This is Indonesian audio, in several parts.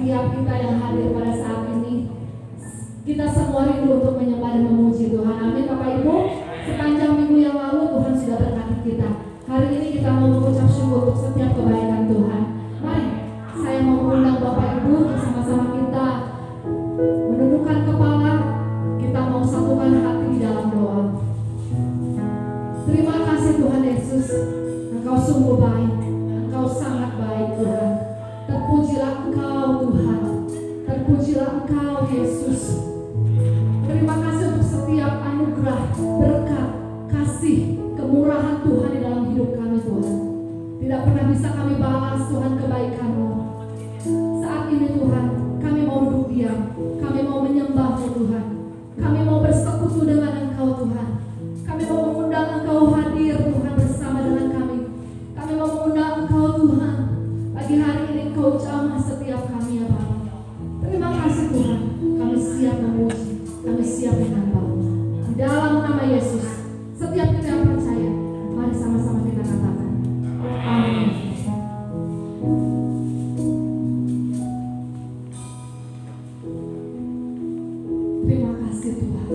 setiap kita yang hadir pada saat ini. Kita semua rindu untuk menyembah dan memuji Tuhan. Amin Bapak Ibu. Sepanjang minggu yang lalu Tuhan sudah berkati kita. Hari ini kita mau mengucap syukur untuk setiap kebaikan Tuhan. Mari saya mau mengundang Bapak Ibu bersama-sama kita menundukkan kepala. Kita mau satukan hati di dalam doa. Terima kasih Tuhan Yesus, Engkau sungguh baik, Engkau sangat baik Tuhan. Terpujilah Engkau Tuhan, terpujilah Engkau Yesus. Terima kasih untuk setiap anugerah, berkat, kasih, kemurahan Tuhan di dalam hidup kami Tuhan. Tidak pernah bisa kami balas Tuhan kebaikan-Mu. Saat ini Tuhan, kami mau duduk diam, kami mau menyembah-Mu Tuhan. Kami mau bersekutu dengan Engkau Tuhan. Kami mau mengundang Engkau hadir Tuhan bersama dengan kami. Kami mau mengundang Engkau Tuhan. Pagi hari ini Engkau jamah setiap kami ya Bapa. Terima kasih Tuhan. Kami siap memuji, kami siap menyembah. Di dalam nama Yesus, setiap kita yang percaya, mari sama-sama kita katakan amin. Terima kasih Tuhan.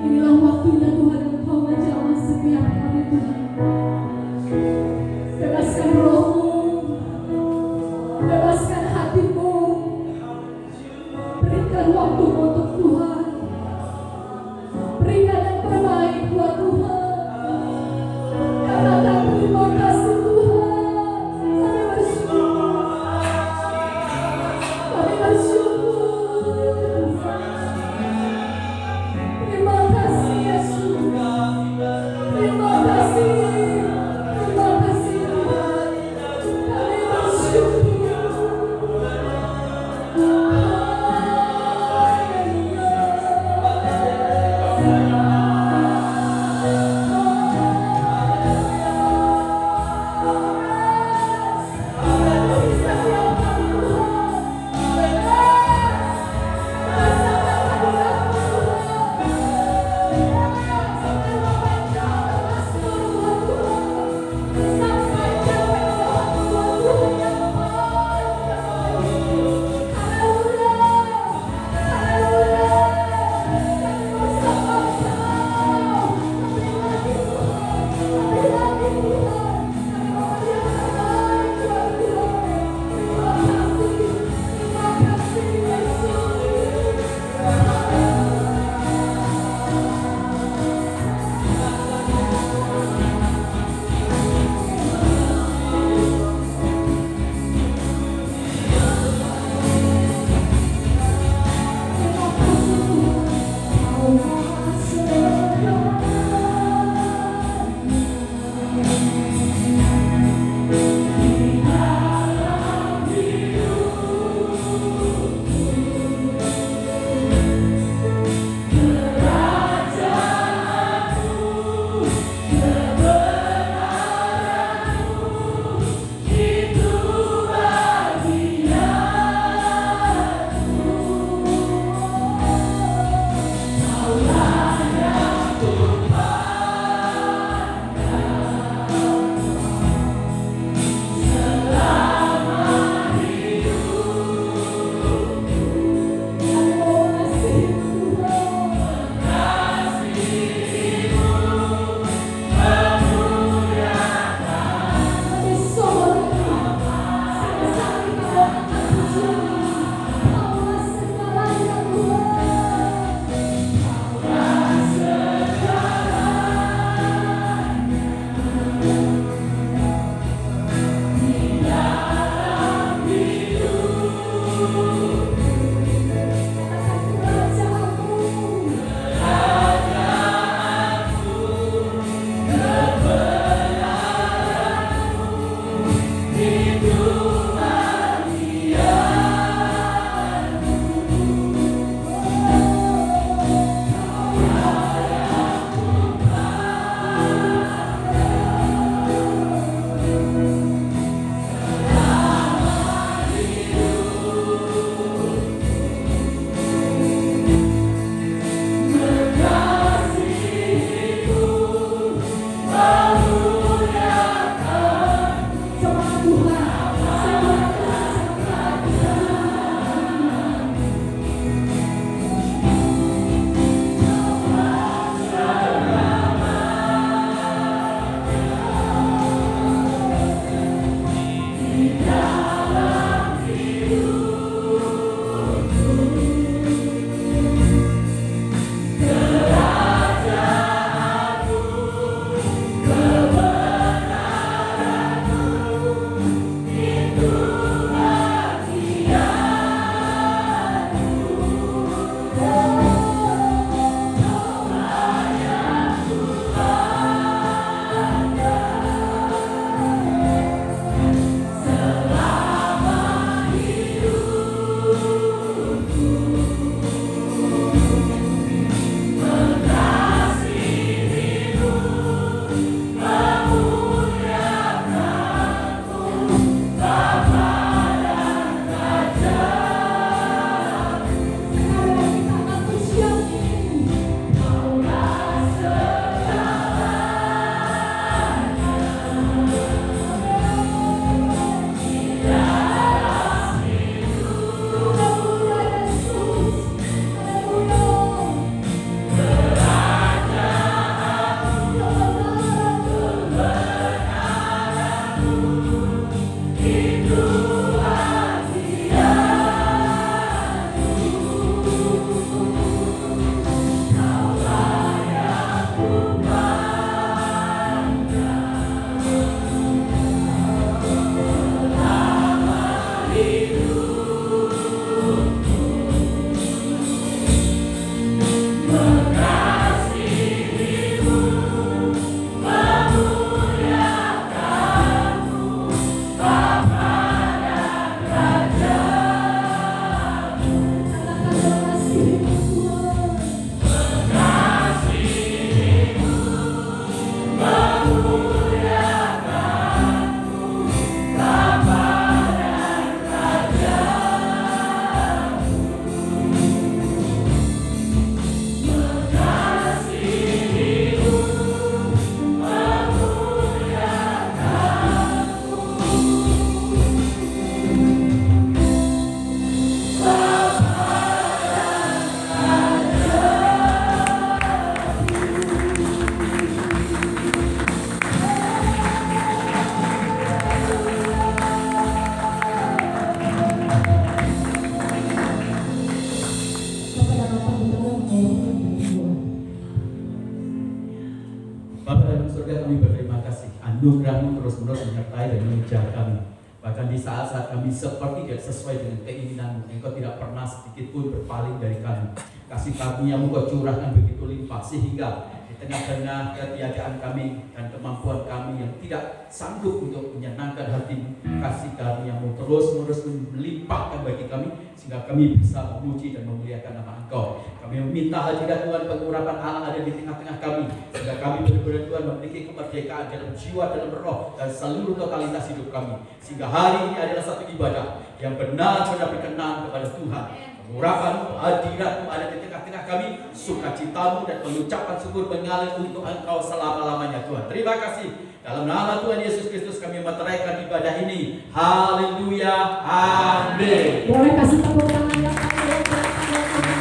Inilah waktunya Tuhan, Engkau menjamah setiap kami Tuhan. Hallelujah. Bapa dalam surga, kami berterima kasih. Anugerah-Mu terus-menerus menyertai dan mengejar kami. Bahkan di saat-saat kami seperti tidak sesuai dengan keinginan-Mu, Engkau tidak pernah sedikit pun berpaling dari kami. Kasih karunia-Mu Kau curahkan begitu limpah, sehingga di tengah-tengah ketiadaan kami dan kemampuan kami yang tidak sanggup untuk menyenangkan hati-Mu, kasih karunia-Mu terus-menerus melimpahkan bagi kami, sehingga kami bisa memuji dan memuliakan nama Engkau. Kami meminta hadirat Tuhan, pengurapan Allah ada di tengah-tengah kami, sehingga kami benar-benar Tuhan memiliki kemerdekaan dalam jiwa, dalam roh, dan seluruh totalitas hidup kami. Sehingga hari ini adalah satu ibadah yang benar-benar berkenan kepada Tuhan. Pengurapan-Mu, hadirat-Mu ada di tengah-tengah kami, sukacita-Mu dan pengucapan syukur mengalir untuk Engkau selama-lamanya Tuhan. Terima kasih. Dalam nama Tuhan Yesus Kristus kami meteraikan ibadah ini. Haleluya. Amin. Boleh kasih tepuk tangan yang Tuhan,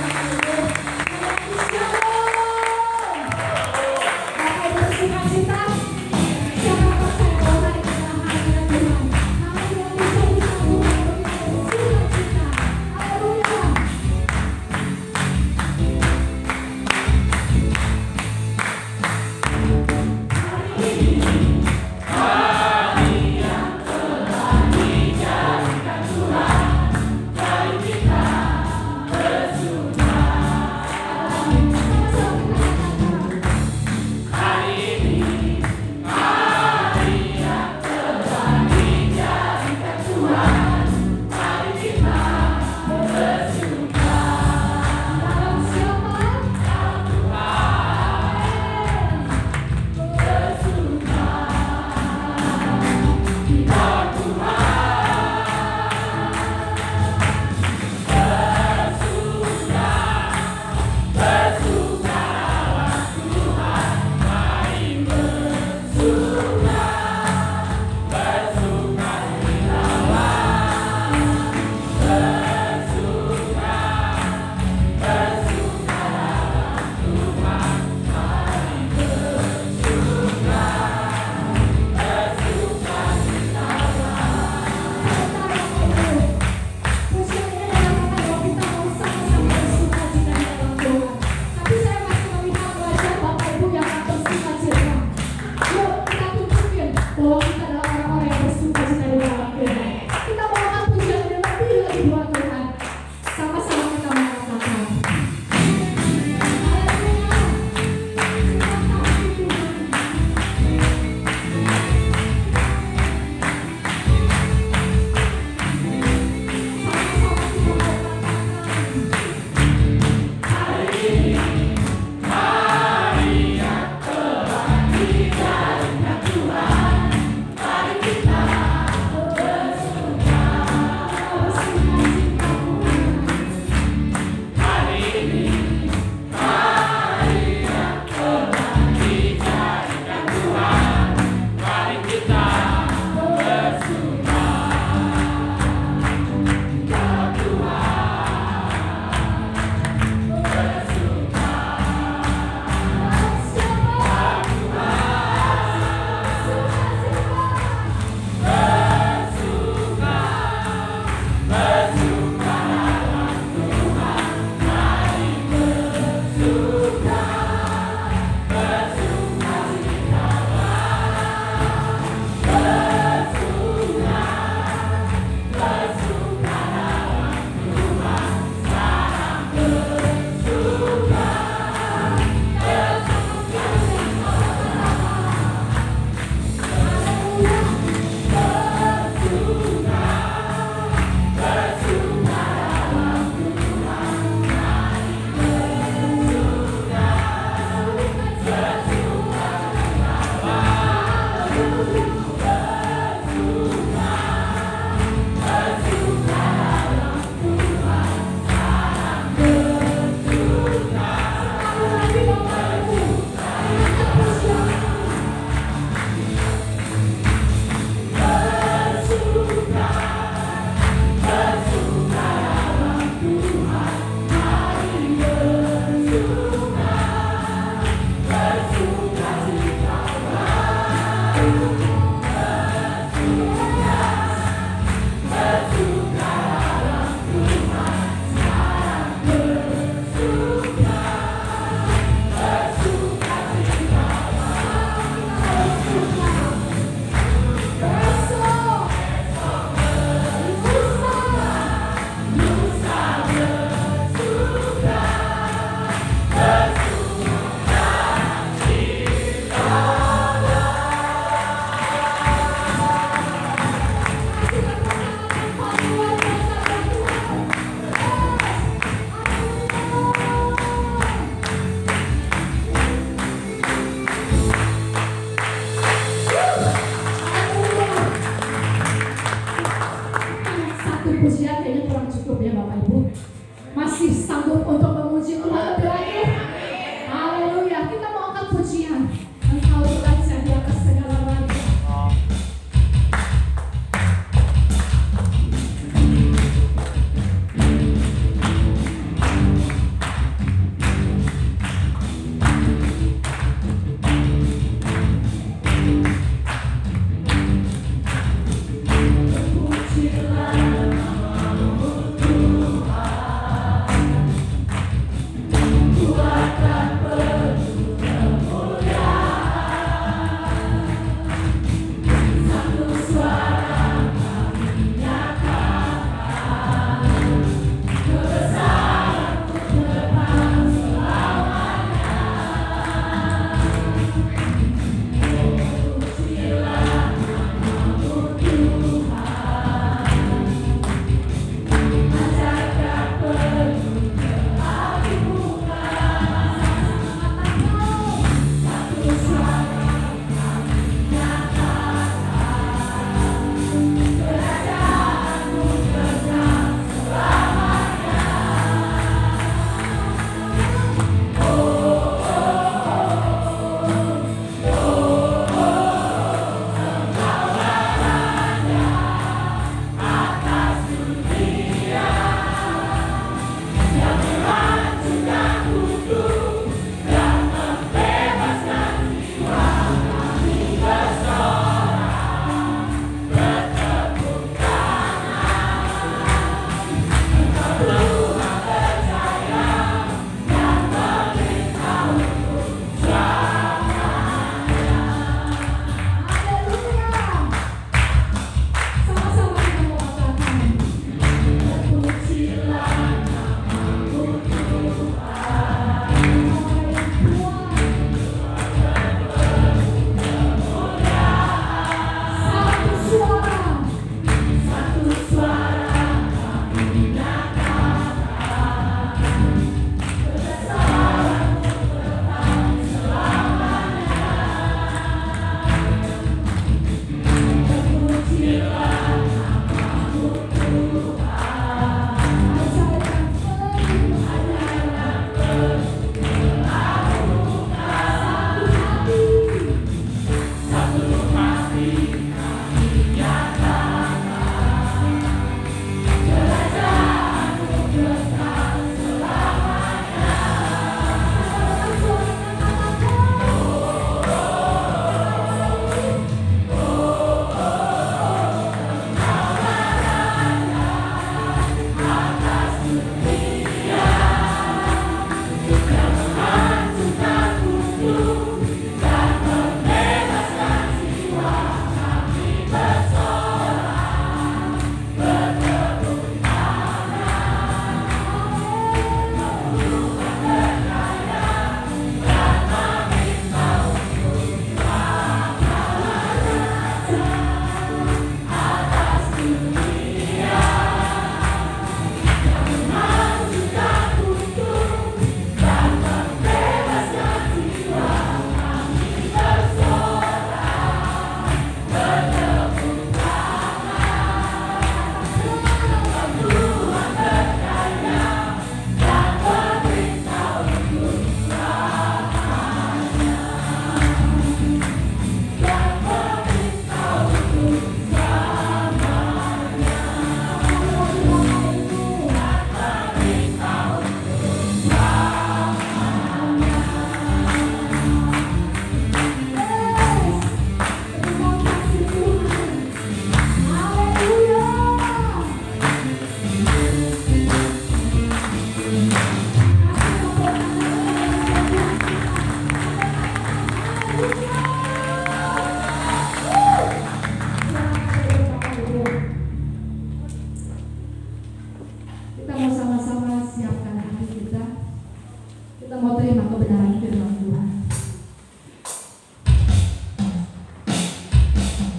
terima kebenaran firman Tuhan.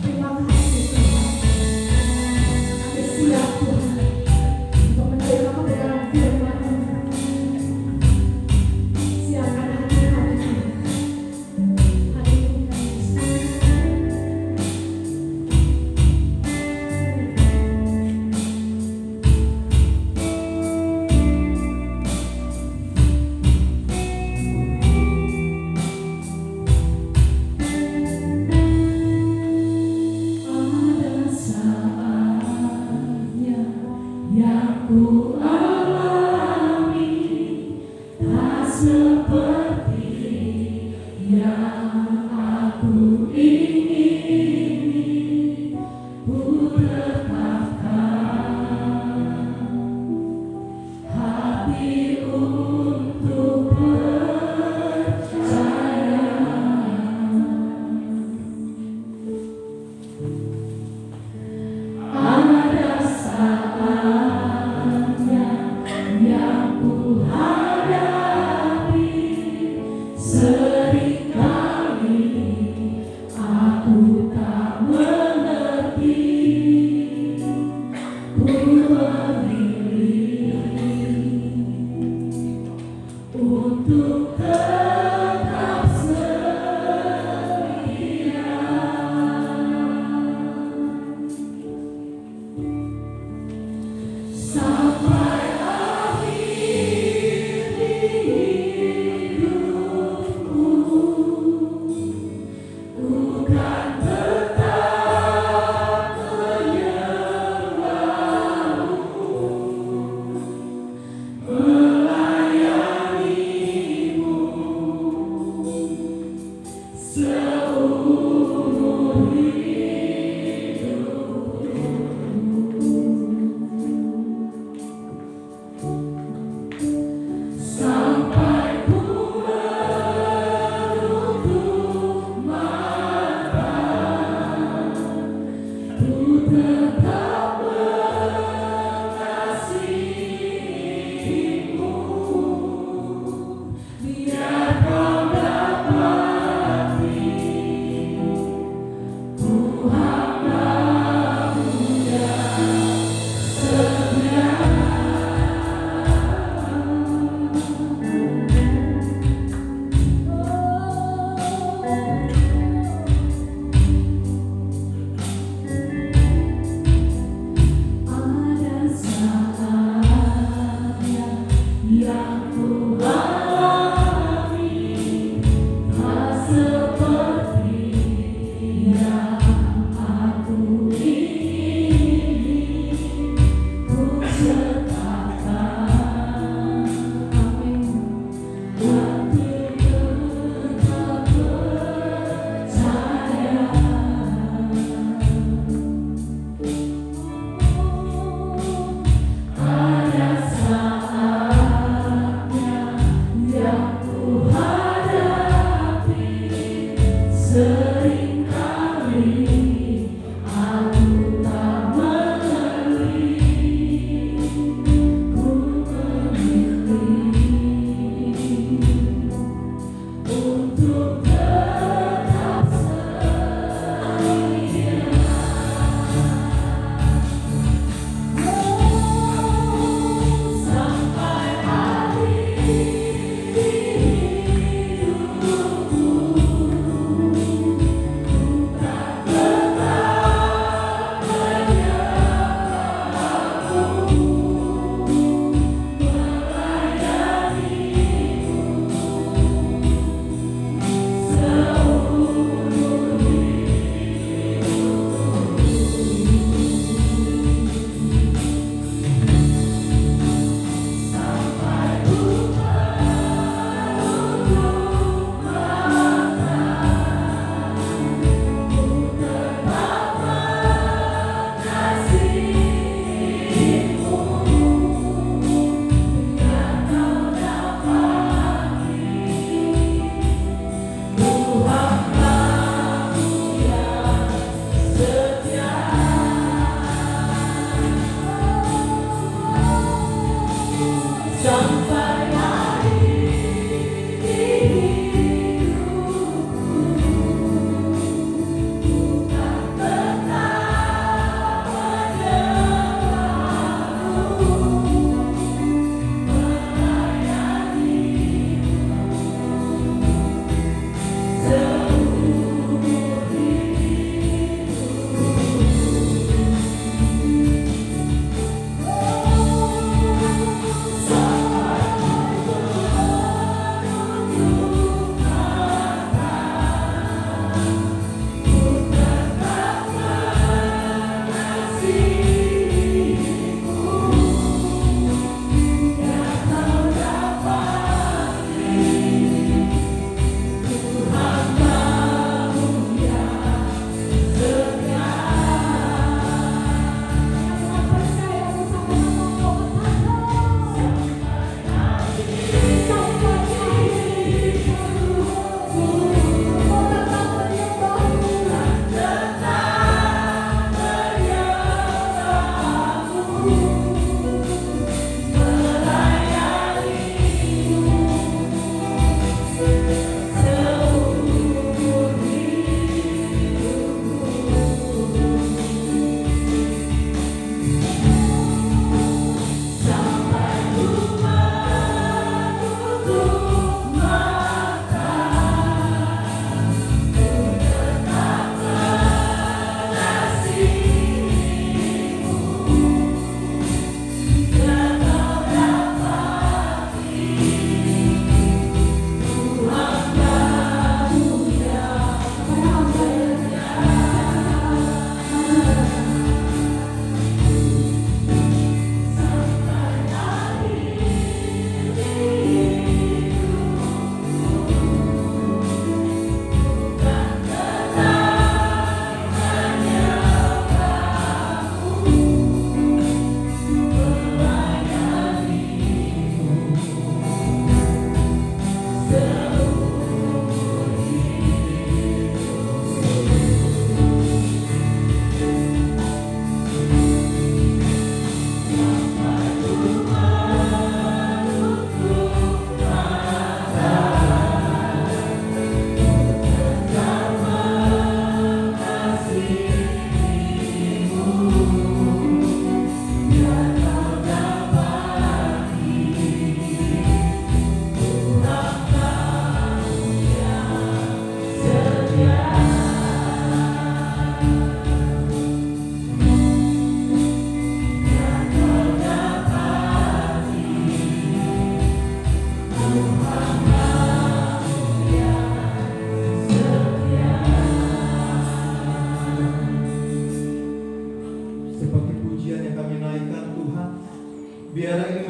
Terima kasih Tuhan. Kami siap Tuhan untuk menerima kebenaran firman-Mu. Siapkan hati kami Tuhan. Hati kami Yesus. Ada saatnya yang ku alami, tak seperti yang aku ingini. Ku tetapkan hati untuk percaya. Ada saatnya yang ku hadapi, seringkali aku tak mengerti. Ku memilih untuk tetap setia. Sampai akhir hidupku,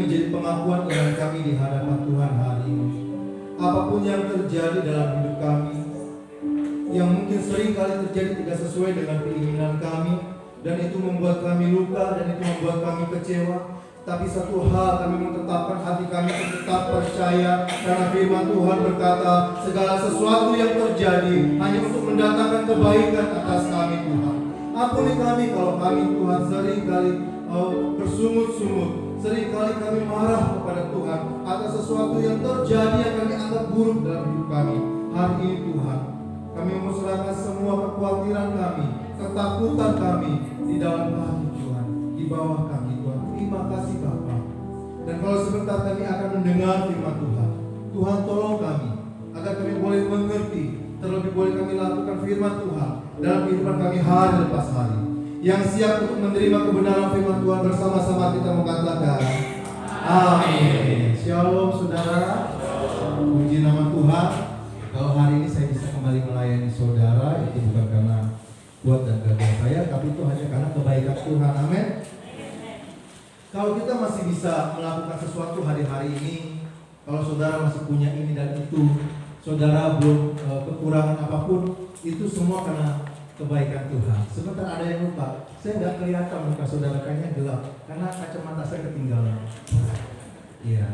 menjadi pengakuan iman kami di hadapan Tuhan hari ini. Apapun yang terjadi dalam hidup kami, yang mungkin sering kali terjadi tidak sesuai dengan keinginan kami, dan itu membuat kami luka, dan itu membuat kami kecewa. Tapi satu hal kami menetapkan hati kami untuk tetap percaya, karena firman Tuhan berkata segala sesuatu yang terjadi hanya untuk mendatangkan kebaikan atas kami Tuhan. Ampuni kami kalau kami Tuhan sering kali bersungut-sungut, sering kali kami marah kepada Tuhan atas sesuatu yang terjadi yang kami anggap buruk dalam hidup kami. Hari ini Tuhan, kami memserahkan semua kekhawatiran kami, ketakutan kami di dalam kami Tuhan, di bawah kami Tuhan. Terima kasih Bapa. Dan kalau sebentar kami akan mendengar firman Tuhan, Tuhan tolong kami agar kami boleh mengerti, terlebih boleh kami lakukan firman Tuhan dalam kehidupan kami hari lepas hari. Yang siap untuk menerima kebenaran firman Tuhan bersama-sama kita mengatakan amin. Shalom saudara, puji nama Tuhan. Kalau hari ini saya bisa kembali melayani saudara, itu bukan karena kuat dan gagah saya, tapi itu hanya karena kebaikan Tuhan. Amin. Kalau kita masih bisa melakukan sesuatu hari-hari ini, kalau saudara masih punya ini dan itu, saudara belum kekurangan apapun, itu semua karena kebaikan Tuhan. Sebentar ada yang lupa, saya nggak kelihatan muka saudara, kayaknya gelap karena kacamata saya ketinggalan. Iya,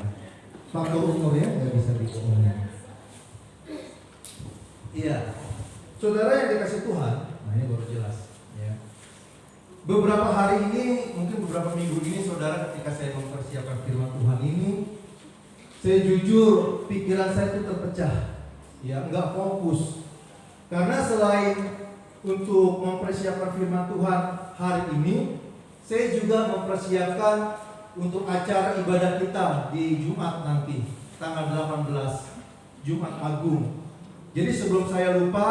faktor umur ya, nggak bisa diomongin. Iya, saudara yang dikasih Tuhan, nah ini baru jelas. Ya. Beberapa hari ini, mungkin beberapa minggu ini, saudara, ketika saya mempersiapkan firman Tuhan ini, saya jujur pikiran saya itu terpecah, ya, nggak fokus. Karena selain untuk mempersiapkan firman Tuhan hari ini, saya juga mempersiapkan untuk acara ibadah kita di Jumat nanti, tanggal 18, Jumat Agung. Jadi sebelum saya lupa,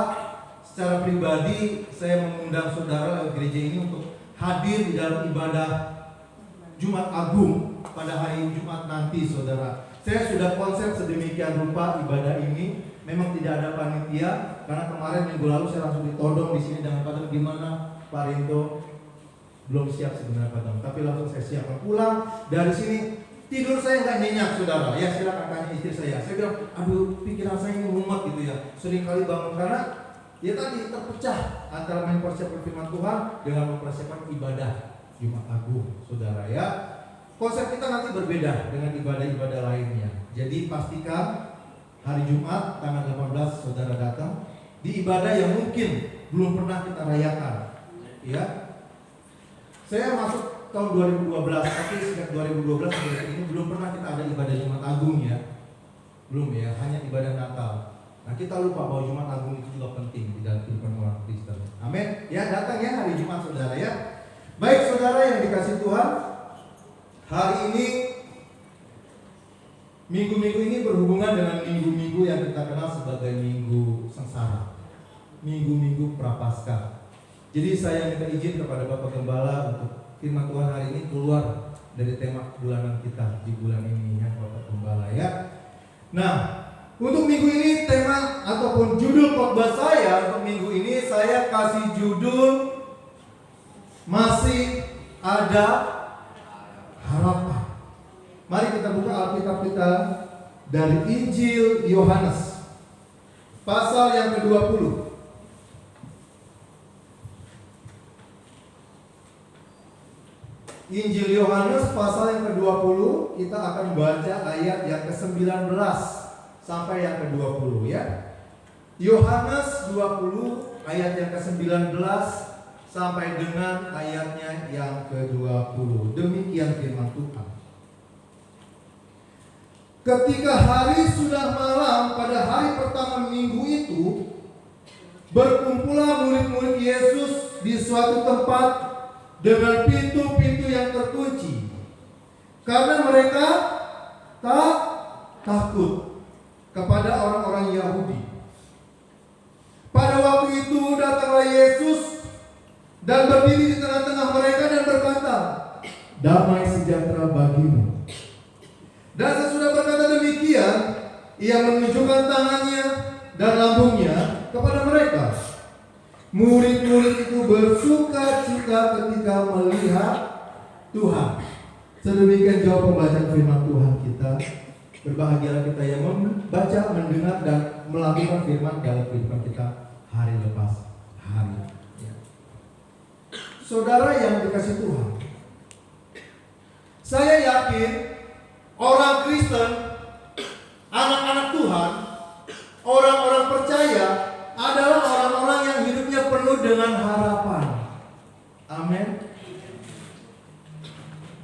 secara pribadi saya mengundang saudara lewat gereja ini untuk hadir di dalam ibadah Jumat Agung pada hari Jumat nanti, saudara. Saya sudah konsep sedemikian rupa ibadah ini. Memang tidak ada panitia, karena kemarin minggu lalu saya langsung ditodong di sini dengan Pak gimana Pak Rinto, belum siap sebenarnya Pak, tapi langsung saya siapkan. Pulang dari sini tidur saya nggak nyenyak, saudara. Ya silakan tanya istri saya. Saya bilang, aduh pikiran saya ini mumet gitu ya. Sering kali bangun karena ya tadi terpecah antara mempersiapkan firman Tuhan dengan mempersiapkan ibadah Jumat Agung, saudara ya. Konsep kita nanti berbeda dengan ibadah-ibadah lainnya. Jadi pastikan hari Jumat tanggal 18 saudara datang di ibadah yang mungkin belum pernah kita rayakan. Ya. Saya masuk tahun 2012, tapi sejak 2012 sampai ini belum pernah kita ada ibadah Jumat Agung ya. Belum ya, hanya ibadah Natal. Nah kita lupa bahwa Jumat Agung itu juga penting di dalam kehidupan orang Kristen. Amin. Ya datang ya hari Jumat saudara ya. Baik saudara yang dikasih Tuhan, hari ini minggu-minggu ini berhubungan dengan minggu-minggu yang kita kenal sebagai minggu sengsara, minggu-minggu prapaskah. Jadi saya minta izin kepada Bapak Gembala untuk firman Tuhan hari ini keluar dari tema bulanan kita di bulan ini ya Bapak Gembala ya. Nah, untuk minggu ini tema ataupun judul khotbah saya untuk minggu ini saya kasih judul masih ada harapan. Mari kita buka Alkitab kita dari Injil Yohanes pasal yang ke-20. Injil Yohanes pasal yang ke-20, kita akan baca ayat yang ke-19 sampai yang ke-20 ya. Yohanes 20 ayat yang ke-19 sampai dengan ayatnya yang ke-20. Demikian firman Tuhan. Ketika hari sudah malam pada hari pertama minggu itu, berkumpullah murid-murid Yesus di suatu tempat dengan pintu-pintu yang terkunci, karena mereka takut kepada orang-orang Yahudi. Pada waktu itu datanglah Yesus dan berdiri di tengah-tengah mereka dan berkata, "Damai sejahtera bagimu." Dan sesudah berkata demikian, ia menunjukkan tangannya dan lambungnya kepada mereka. Murid-murid itu bersuka cita ketika melihat Tuhan. Sedemikian jauh pembacaan firman Tuhan kita. Berbahagialah kita yang membaca, mendengar, dan melakukan firman dalam kehidupan kita hari lepas hari. Ya. Saudara yang dikasih Tuhan, saya yakin orang Kristen, anak-anak Tuhan, orang-orang percaya adalah orang-orang yang hidupnya penuh dengan harapan. Amin.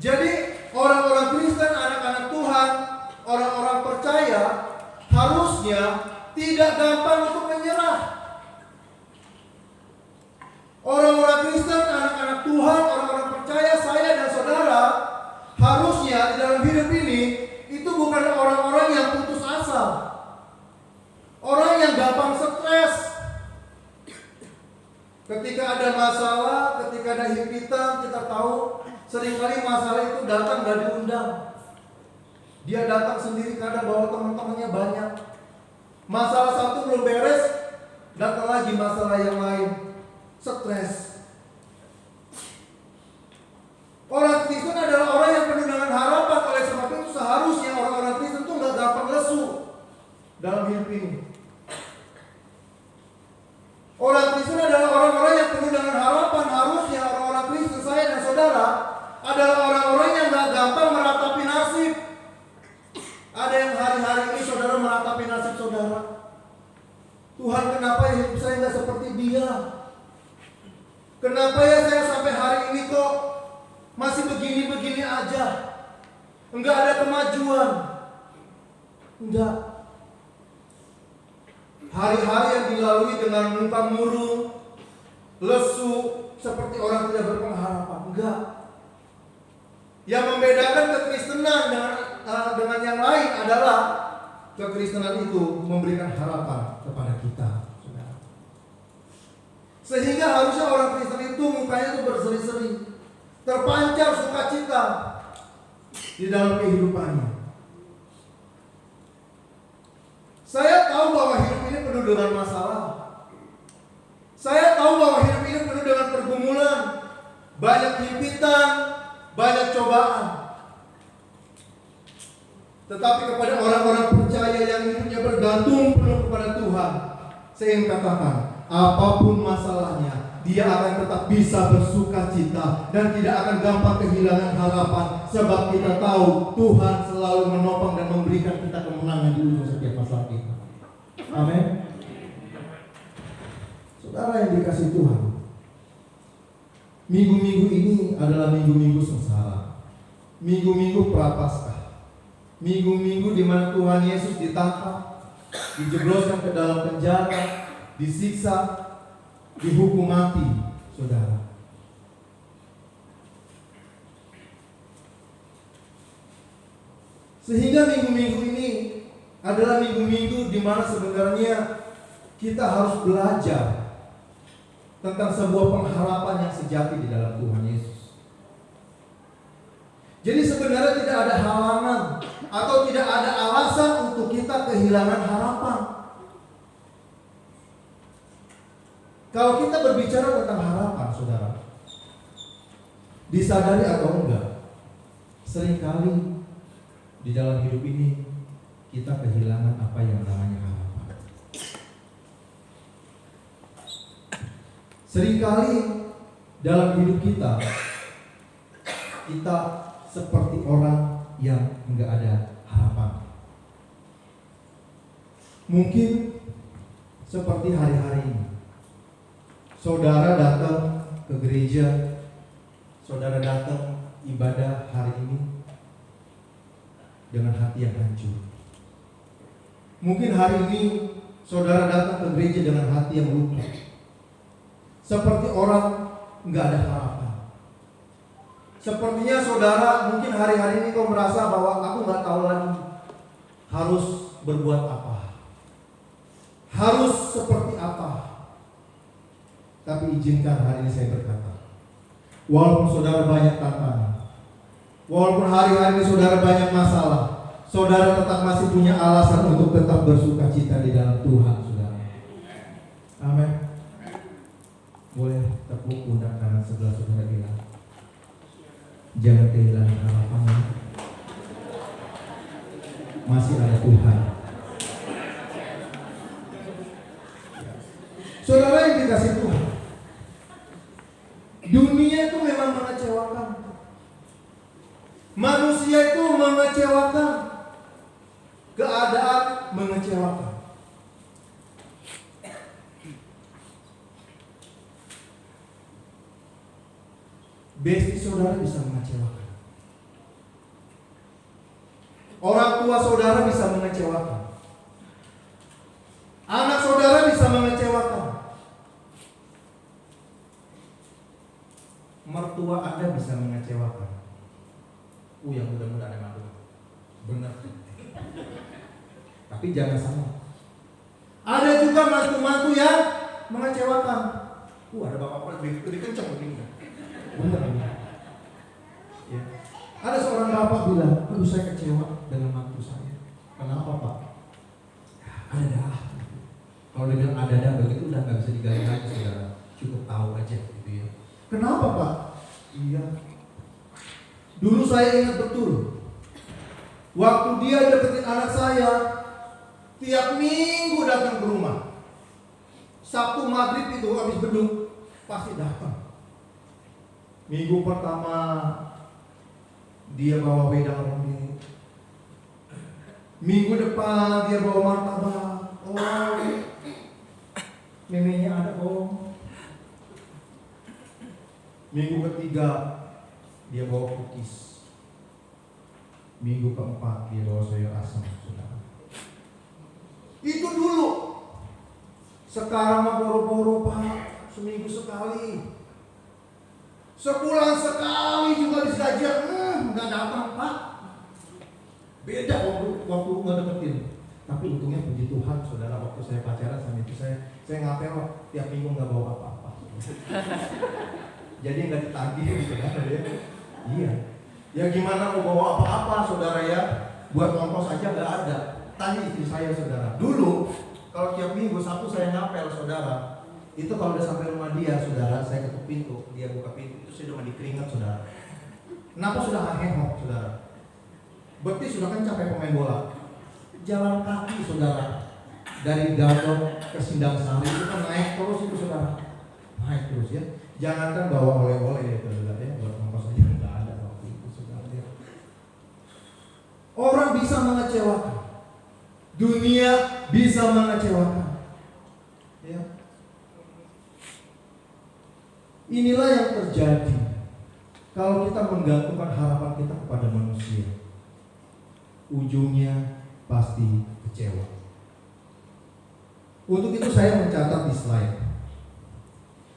Jadi orang-orang Kristen, anak-anak Tuhan, orang-orang percaya harusnya tidak gampang untuk menyerah. Orang-orang Kristen, anak-anak Tuhan, orang-orang percaya, saya dan saudara harusnya di dalam hidup ini itu bukan orang-orang yang putus asa, orang yang gampang stres. Ketika ada masalah, ketika ada himpitan, kita tahu seringkali masalah itu datang gak diundang. Dia datang sendiri kadang bawa teman-temannya banyak. Masalah satu belum beres, datang lagi masalah yang lain. Stres. Orang Kristen adalah orang yang penuh dengan harapan. Oleh sebab itu seharusnya orang-orang Kristen itu gak gampang lesu dalam hidup ini. Orang Kristen adalah orang-orang yang penuh dengan harapan. Harusnya orang-orang Kristen, saya dan saudara, adalah orang-orang yang gak gampang meratapi nasib. Ada yang hari-hari ini saudara meratapi nasib saudara. Tuhan, kenapa hidup saya gak seperti dia? Kenapa ya saya sampai hari ini kok masih begini-begini aja? Enggak ada kemajuan. Enggak. Hari-hari yang dilalui dengan muka murung, lesu, seperti orang tidak berpengharapan. Enggak. Yang membedakan kekristenan dengan yang lain adalah kekristenan itu memberikan harapan kepada kita, saudara. Sehingga harusnya orang Kristen itu mukanya itu berseri-seri, terpancar sukacita di dalam kehidupannya. Saya tahu bahwa hidup ini penuh dengan masalah. Saya tahu bahwa hidup ini penuh dengan pergumulan, banyak himpitan, banyak cobaan. Tetapi kepada orang-orang percaya yang hidupnya bergantung penuh kepada Tuhan, saya ingin katakan, apapun masalahnya, dia akan tetap bisa bersuka cita dan tidak akan gampang kehilangan harapan, sebab kita tahu Tuhan selalu menopang dan memberikan kita kemenangan di ujung setiap masalah kita. Amin. Saudara yang dikasih Tuhan, minggu-minggu ini adalah minggu-minggu sengsara, minggu-minggu prapaskah, minggu-minggu di mana Tuhan Yesus ditangkap, dijebloskan ke dalam penjara, disiksa, dihukum mati, saudara. Sehingga minggu-minggu ini adalah minggu-minggu di mana sebenarnya kita harus belajar tentang sebuah pengharapan yang sejati di dalam Tuhan Yesus. Jadi sebenarnya tidak ada halangan atau tidak ada alasan untuk kita kehilangan harapan. Kalau kita berbicara tentang harapan, saudara, disadari atau enggak, seringkali di dalam hidup ini kita kehilangan apa yang namanya harapan. Seringkali dalam hidup kita seperti orang yang enggak ada harapan. Mungkin seperti hari-hari ini, saudara datang ke gereja, saudara datang ibadah hari ini dengan hati yang hancur. Mungkin hari ini saudara datang ke gereja dengan hati yang luka, seperti orang nggak ada harapan. Sepertinya saudara mungkin hari-hari ini kau merasa bahwa aku nggak tahu lagi harus berbuat apa, harus seperti apa. Tapi izinkan hari ini saya berkata, walaupun saudara banyak tantangan, walaupun hari-hari ini saudara banyak masalah, saudara tetap masih punya alasan untuk tetap bersuka cita di dalam Tuhan, saudara. Amin. Boleh tepuk pundak kanan sebelah saudara bilang, Jangan kehilangan harapan. Masih ada Tuhan. Saudara yang dikasih Tuhan, dunia itu memang mengecewakan. Manusia itu mengecewakan. Keadaan mengecewakan. Besti saudara bisa mengecewakan. Orang tua saudara bisa mengecewakan. Anak saudara bisa mengecewakan. Mertua Anda bisa mengecewakan. Yang mudah-mudahan emang benar. Tapi jangan sama. Ada juga mantu-mantu yang mengecewakan. Ada bapak lebih kencang begini. Benar. Ya. Ada seorang bapak bilang, aduh saya kecewa dengan mantu saya. Kenapa Pak? Ada dah. Kalau dia bilang ada dah, begitu udah nggak bisa digali lagi saudara. Cukup tahu aja gitu ya. Kenapa Pak? Iya. Dulu saya ingat betul. Waktu dia deketin anak saya, tiap minggu datang ke rumah. Sabtu maghrib itu habis beduk pasti datang. Minggu pertama dia bawa wedang roti. Minggu depan dia bawa martabak. Oh, memenya ada om. Minggu ketiga dia bawa cookies. Minggu keempat dia bawa sayur asam. Saudara. Itu dulu. Sekarang mah boro-boro Pak, seminggu sekali. Sebulan sekali juga disajikan, nggak datang Pak. Beda waktu nggak deketin. Tapi untungnya puji Tuhan, saudara, waktu saya pacaran sama itu saya ngapel tiap minggu nggak bawa apa-apa. Jadi nggak ditagih, saudara ya. Iya. Ya gimana mau bawa apa-apa, saudara ya? Buat ongkos aja nggak ada. Tanya istri saya, saudara. Dulu kalau tiap minggu Sabtu saya ngapel, saudara. Itu kalau udah sampai rumah dia, saudara, saya ketuk pintu, dia buka pintu, itu saya udah mandi keringat, saudara. Kenapa sudah hehok, saudara? Berarti sudah kan capek pemain bola. Jalan kaki, saudara, dari Gadok ke Sindang Sari itu kan naik terus itu, saudara. Naik terus ya. Jangankan bawa oleh-oleh ya, saudara ya, buat ongkos aja nggak ada waktu itu, saudara ya. Orang bisa mengecewakan. Dunia bisa mengecewakan. Ya. Inilah yang terjadi kalau kita menggantungkan harapan kita kepada manusia. Ujungnya pasti kecewa. Untuk itu saya mencatat di slide.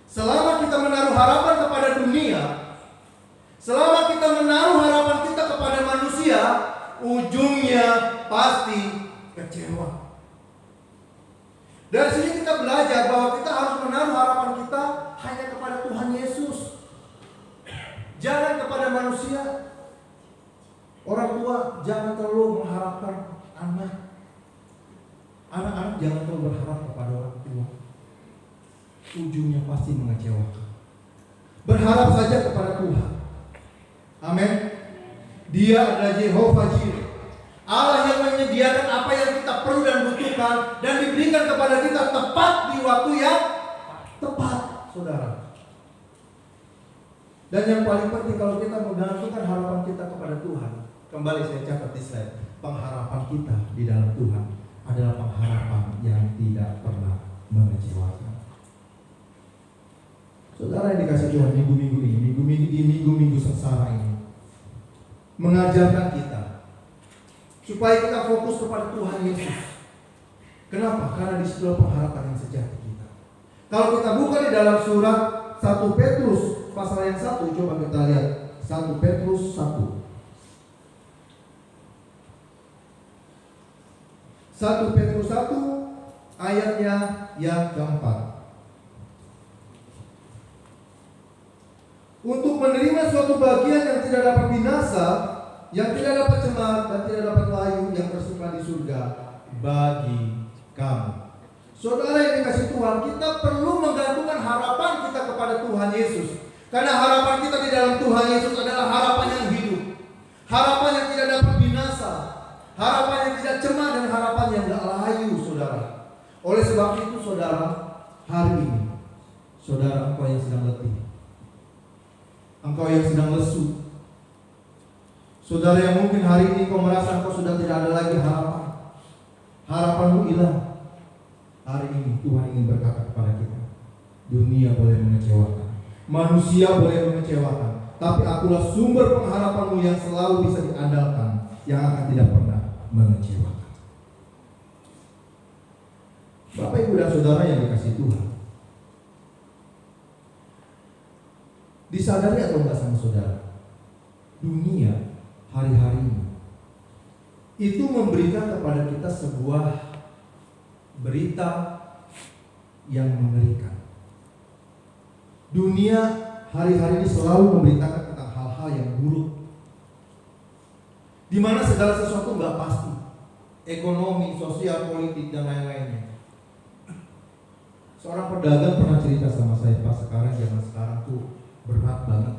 Selama kita menaruh harapan kepada dunia, selama kita menaruh harapan kita kepada manusia, ujungnya pasti kecewa. Dari sini kita belajar bahwa kita harus menaruh harapan kita hanya kepada Tuhan Yesus. Jangan kepada manusia. Orang tua jangan terlalu mengharapkan anak. Anak-anak jangan terlalu berharap kepada orang tua. Ujungnya pasti mengecewakan. Berharap saja kepada Tuhan. Amin. Dia adalah Jehovah Jireh, Allah yang menyediakan apa yang kita perlu dan butuhkan dan diberikan kepada kita tepat di waktu yang tepat, saudara. Dan yang paling penting kalau kita menggantungkan harapan kita kepada Tuhan, kembali saya catat di slide, pengharapan kita di dalam Tuhan adalah pengharapan yang tidak pernah mengecewakan. Saudara yang dikasih Tuhan, minggu-minggu sengsara ini mengajarkan kita supaya kita fokus kepada Tuhan Yesus. Kenapa? Karena di situ pengharapan yang sejati kita. Kalau kita buka di dalam surat 1 Petrus pasal yang 1, coba kita lihat 1 Petrus 1. 1 Petrus 1 ayatnya yang keempat. Untuk menerima suatu bagian yang tidak dapat binasa, yang tidak dapat cemar dan tidak dapat layu, yang tersimpan di surga bagi kamu. Saudara yang dikasih Tuhan, kita perlu menggantungkan harapan kita kepada Tuhan Yesus. Karena harapan kita di dalam Tuhan Yesus adalah harapan yang hidup, harapan yang tidak dapat binasa, harapan yang tidak cemar, dan harapan yang tidak layu, saudara. Oleh sebab itu, saudara, hari ini, saudara, engkau yang sedang letih, engkau yang sedang lesu, saudara yang mungkin hari ini kau merasa engkau sudah tidak ada lagi harapan, harapanmu hilang. Hari ini Tuhan ingin berkata kepada kita, dunia boleh mengecewakan, manusia boleh mengecewakan, tapi akulah sumber pengharapanmu yang selalu bisa diandalkan, yang akan tidak pernah mengecewakan. Bapak, Ibu, dan saudara yang dikasihi Tuhan, disadari atau enggak sama saudara, dunia hari-hari ini itu memberikan kepada kita sebuah berita yang mengerikan. Dunia hari-hari ini selalu memberitakan tentang hal-hal yang buruk, di mana segala sesuatu nggak pasti, ekonomi, sosial, politik, dan lain-lainnya. Seorang pedagang pernah cerita sama saya, Pak, sekarang zaman sekarang tuh berat banget,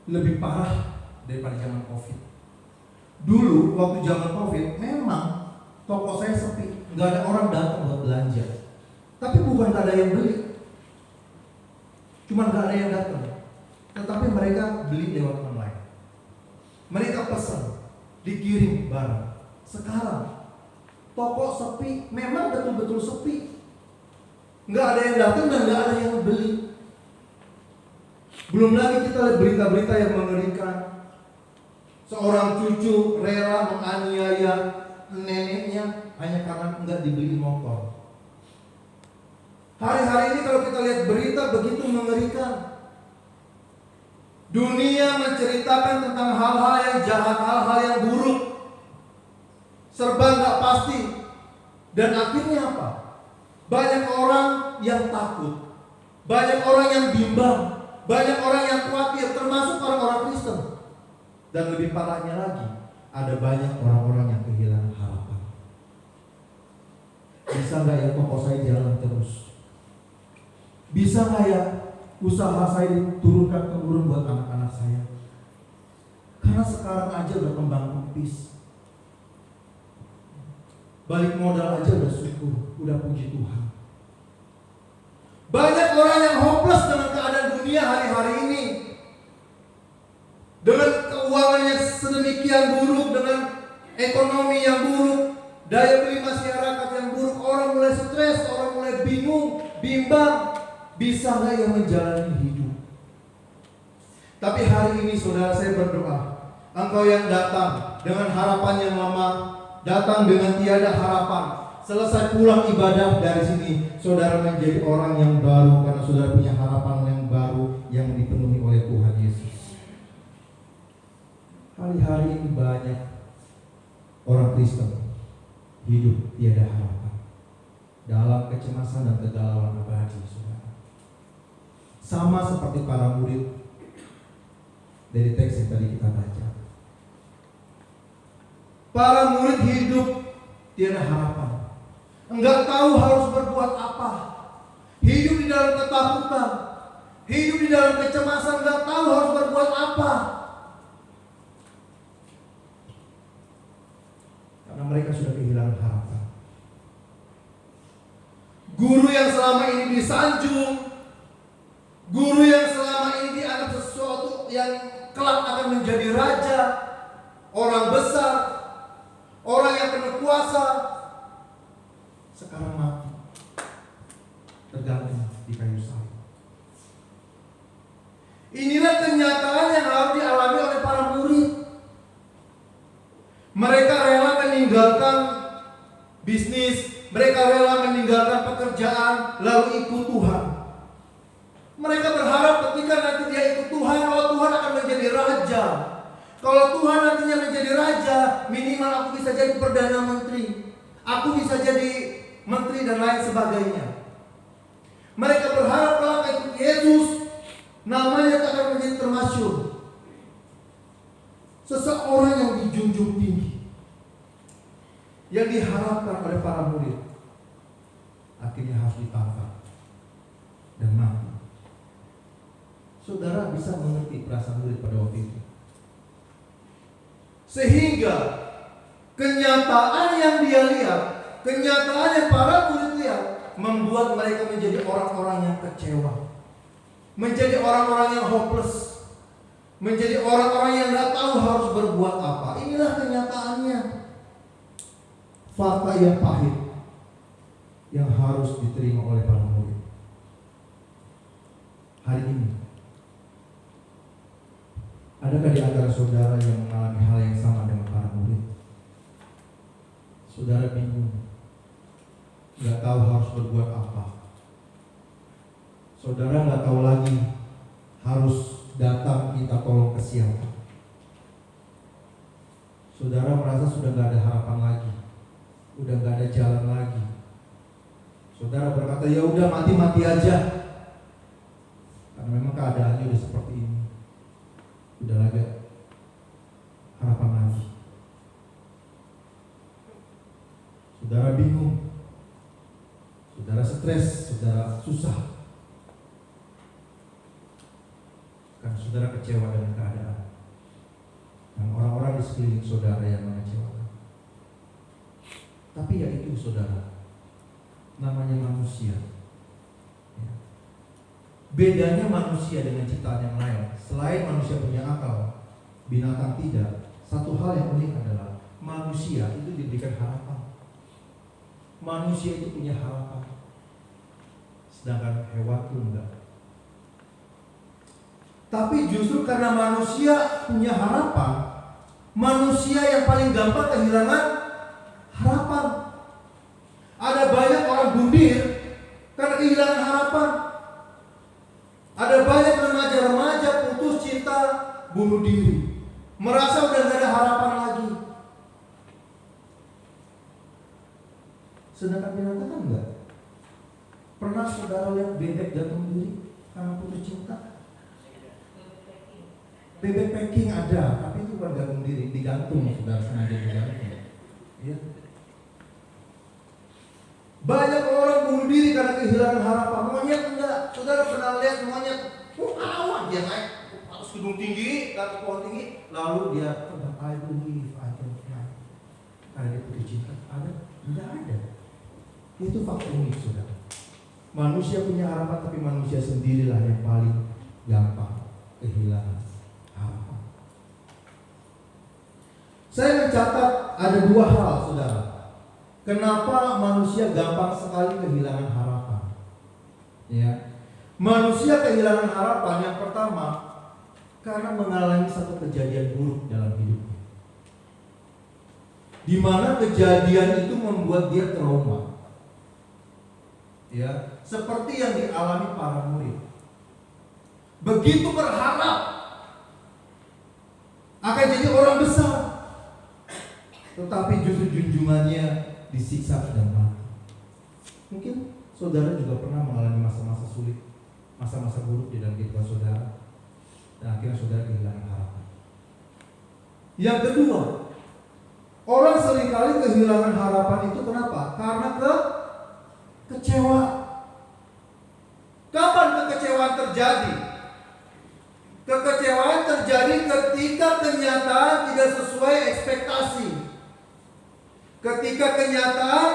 lebih parah daripada zaman COVID. Dulu waktu zaman COVID memang toko saya sepi, nggak ada orang datang buat belanja. Tapi bukan nggak ada yang beli, cuma nggak ada yang datang. Tetapi mereka beli lewat online. Mereka pesan, dikirim barang. Sekarang toko sepi, memang betul-betul sepi. Nggak ada yang datang dan nggak ada yang beli. Belum lagi kita lihat berita-berita yang mengerikan. Seorang cucu rela menganiaya neneknya hanya karena enggak dibeli motor. Hari-hari ini kalau kita lihat berita begitu mengerikan. Dunia menceritakan tentang hal-hal yang jahat, hal-hal yang buruk, serba nggak pasti. Dan akhirnya apa? Banyak orang yang takut, banyak orang yang bimbang, banyak orang yang khawatir, termasuk orang-orang Kristen. Dan lebih parahnya lagi, ada banyak orang-orang yang kehilangan harapan. Bisa nggak ya toko saya jalan terus? Bisa nggak ya usaha saya diturunkan temurun buat anak-anak saya? Karena sekarang aja udah kembang kempis, balik modal aja udah syukur, udah puji Tuhan. Banyak orang yang hopeless dengan keadaan dunia hari-hari ini, dengan keuangan yang sedemikian buruk, dengan ekonomi yang buruk, daya beli masyarakat yang buruk. Orang mulai stres, orang mulai bingung, bimbang. Bisa nggak yang menjalani hidup? Tapi hari ini saudara, saya berdoa, engkau yang datang dengan harapan yang lama, datang dengan tiada harapan, selesai pulang ibadah dari sini, saudara menjadi orang yang baru karena saudara punya harapan yang baru yang dipenuhi oleh Tuhan Yesus. Hari-hari ini banyak orang Kristen hidup tiada harapan, dalam kecemasan dan kegalauan abadi, saudara. Sama seperti para murid dari teks yang tadi kita baca. Para murid hidup tiada harapan, enggak tahu harus berbuat apa, hidup di dalam ketakutan, hidup di dalam kecemasan, enggak tahu harus berbuat apa. Karena mereka sudah kehilangan harapan. Guru yang selama ini disanjung, guru yang selama ini dianggap sesuatu yang kelak akan menjadi raja, orang besar, orang yang penuh kuasa, sekarang mati, tergantung di kayu salib. Inilah kenyataan yang harus dialami oleh para murid. Mereka rela meninggalkan bisnis, mereka rela meninggalkan pekerjaan, lalu ikut Tuhan. Mereka berharap ketika nanti dia ikut Tuhan, kalau Tuhan akan menjadi raja. Kalau Tuhan nantinya menjadi raja, minimal aku bisa jadi perdana menteri, aku bisa jadi menteri dan lain sebagainya. Mereka berharap kalau ikut Yesus, namanya akan menjadi termasyhur, seseorang yang dijunjung tinggi. Yang diharapkan oleh para murid akhirnya harus ditangkap dan mati. bisa mengerti perasaan murid pada waktu itu. Sehingga kenyataan yang dia lihat, kenyataan yang para murid lihat, membuat mereka menjadi orang-orang yang kecewa, menjadi orang-orang yang hopeless, menjadi orang-orang yang tidak tahu harus berbuat apa. Inilah kenyataannya. Fakta yang pahit yang harus diterima oleh para murid. Hari ini, adakah di antara saudara yang mengalami hal yang sama dengan para murid? Saudara bingung, nggak tahu harus berbuat apa. Saudara nggak tahu lagi harus datang minta tolong ke siapa. Saudara merasa sudah nggak ada harapan lagi, udah nggak ada jalan lagi. Saudara berkata, ya udah mati-mati aja, karena memang keadaannya udah seperti ini, udah nggak ada harapan lagi. Saudara bingung, saudara stres, saudara susah, karena saudara kecewa dengan keadaan dan orang-orang di sekeliling saudara yang mengecewakan. Tapi ya itu saudara, namanya manusia. Ya. Bedanya manusia dengan ciptaan yang lain, selain manusia punya akal, binatang tidak. Satu hal yang unik adalah manusia itu diberikan harapan. Manusia itu punya harapan, sedangkan hewan itu enggak. Tapi justru karena manusia punya harapan, manusia yang paling gampang kehilangan harapan. Ada banyak orang bundir karena kehilangan harapan. Ada banyak remaja-remaja putus cinta, bunuh diri, merasa udah gak ada harapan lagi. Sedangkan binatang kan enggak. Pernah saudara lihat bebek gantung diri karena putus cinta? Bebek packing ada, tapi itu bukan gantung diri, digantung, saudara, sengaja digantung. Ya. Banyak orang bunuh diri karena kehilangan harapan. Monyet enggak, saudara pernah lihat monyet? Awan dia naik atas gedung tinggi, ke atas pohon tinggi, lalu dia terbang. I believe I can fly. Karena dia putus cinta. Ada? Tidak ada. Itu fakta unik, saudara. Manusia punya harapan, tapi manusia sendirilah yang paling gampang kehilangan harapan. Saya mencatat ada dua hal, saudara. Kenapa manusia gampang sekali kehilangan harapan? Ya, manusia kehilangan harapan yang pertama karena mengalami satu kejadian buruk dalam hidupnya, di mana kejadian itu membuat dia trauma. Ya, seperti yang dialami para murid. Begitu berharap akan jadi orang besar, tetapi justru junjungannya disiksa dan mati. Mungkin saudara juga pernah mengalami masa-masa sulit, masa-masa buruk di dalam kehidupan saudara, dan akhirnya saudara kehilangan harapan. Yang kedua, orang seringkali kehilangan harapan itu kenapa? Karena kecewa. Kapan kekecewaan terjadi? Kekecewaan terjadi ketika kenyataan tidak sesuai ekspektasi. Ketika kenyataan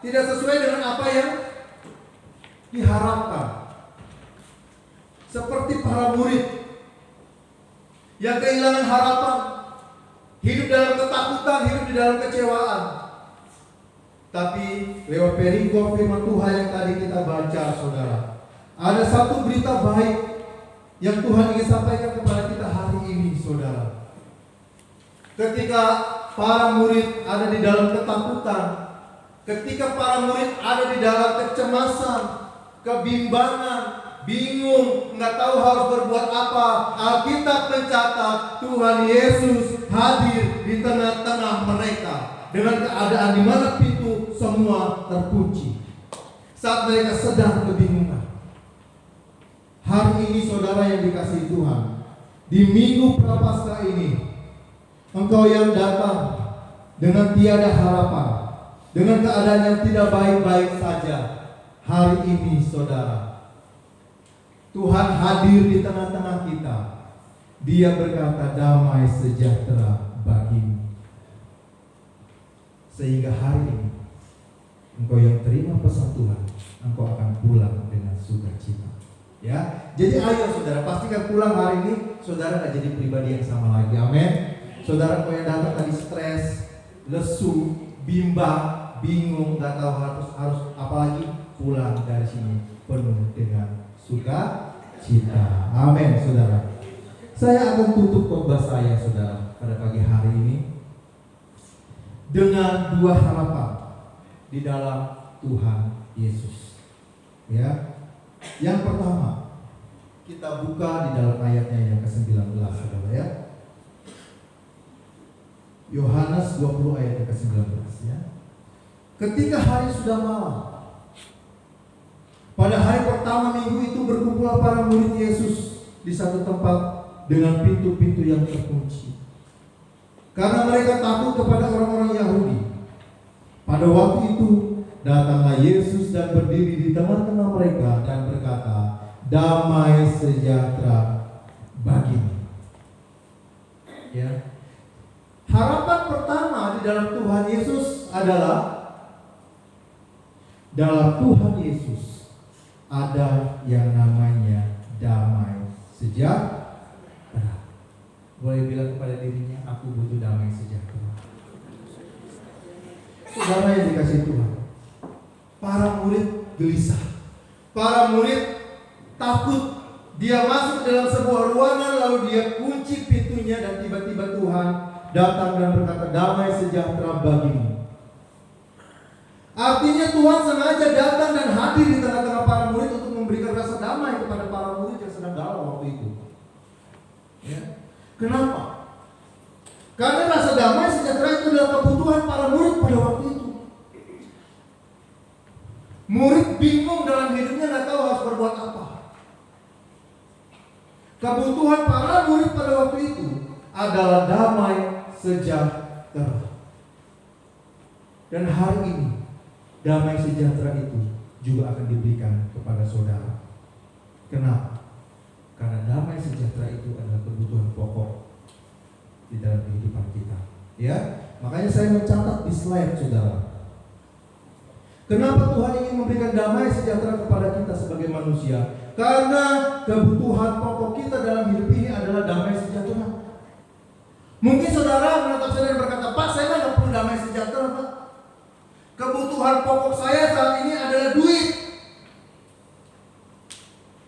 tidak sesuai dengan apa yang diharapkan. Seperti para murid yang kehilangan harapan, hidup dalam ketakutan, hidup di dalam kecewaan. Tapi lewat perikop firman Tuhan yang tadi kita baca, saudara, ada satu berita baik yang Tuhan ingin sampaikan kepada kita hari ini, saudara. Ketika para murid ada di dalam ketakutan, ketika para murid ada di dalam kecemasan, kebimbangan, bingung, nggak tahu harus berbuat apa, Alkitab mencatat Tuhan Yesus hadir di tengah-tengah mereka dengan keadaan di mana pintu semua terkunci. Saat mereka sedang kebingungan. Hari ini saudara yang dikasihi Tuhan, di minggu Prapaskah ini, engkau yang datang dengan tiada harapan, dengan keadaan yang tidak baik-baik saja. Hari ini saudara, Tuhan hadir di tengah-tengah kita. Dia berkata, damai sejahtera bagimu. Sehingga hari ini engkau yang terima pesan Tuhan, engkau akan pulang dengan sukacita. Ya, jadi ayo saudara, pastikan pulang hari ini saudara gak jadi pribadi yang sama lagi. Amin. Saudara kau yang datang tadi stres, lesu, bimbang, bingung, gak tahu harus apalagi, pulang dari sini penuh dengan sukacita. Amin, saudara. Saya akan tutup khotbah saya, saudara, pada pagi hari ini dengan dua harapan di dalam Tuhan Yesus. Ya. Yang pertama, kita buka di dalam ayatnya yang ke-19, saudara ya. Yohanes 20 ayat yang ke-19 ya. Ketika hari sudah malam, pada hari pertama minggu itu berkumpul para murid Yesus di satu tempat dengan pintu-pintu yang terkunci. Karena mereka takut kepada orang-orang Yahudi. Pada waktu itu datanglah Yesus dan berdiri di tengah-tengah mereka dan berkata, damai sejahtera bagimu. Ya. Harapan pertama di dalam Tuhan Yesus adalah dalam Tuhan Yesus ada yang namanya damai sejahtera. Boleh bilang kepada dirinya, aku butuh damai sejahtera. Saudara yang dikasih Tuhan, para murid gelisah, para murid takut. Dia masuk dalam sebuah ruangan lalu dia kunci pintunya dan tiba-tiba Tuhan datang dan berkata, damai sejahtera bagimu. Artinya Tuhan sengaja datang dan hadir di tengah-tengah para murid untuk memberikan rasa damai kepada para murid yang sedang galau waktu itu. Ya. Kenapa? Karena rasa damai sejahtera itu adalah kebutuhan para murid pada waktu itu. Murid bingung dalam hidupnya, nggak tahu harus berbuat apa. Kebutuhan para murid pada waktu itu adalah damai sejahtera. Dan hari ini damai sejahtera itu juga akan diberikan kepada saudara. Kenapa? Karena damai sejahtera itu adalah kebutuhan pokok di dalam kehidupan kita. Ya, makanya saya mencatat di slide saudara. Kenapa Tuhan ingin memberikan damai sejahtera kepada kita sebagai manusia? Karena kebutuhan pokok kita dalam hidup ini adalah damai sejahtera. Mungkin saudara menatap saya dan berkata, Pak, saya nggak perlu damai sejahtera, Pak. Kebutuhan pokok saya saat ini adalah duit.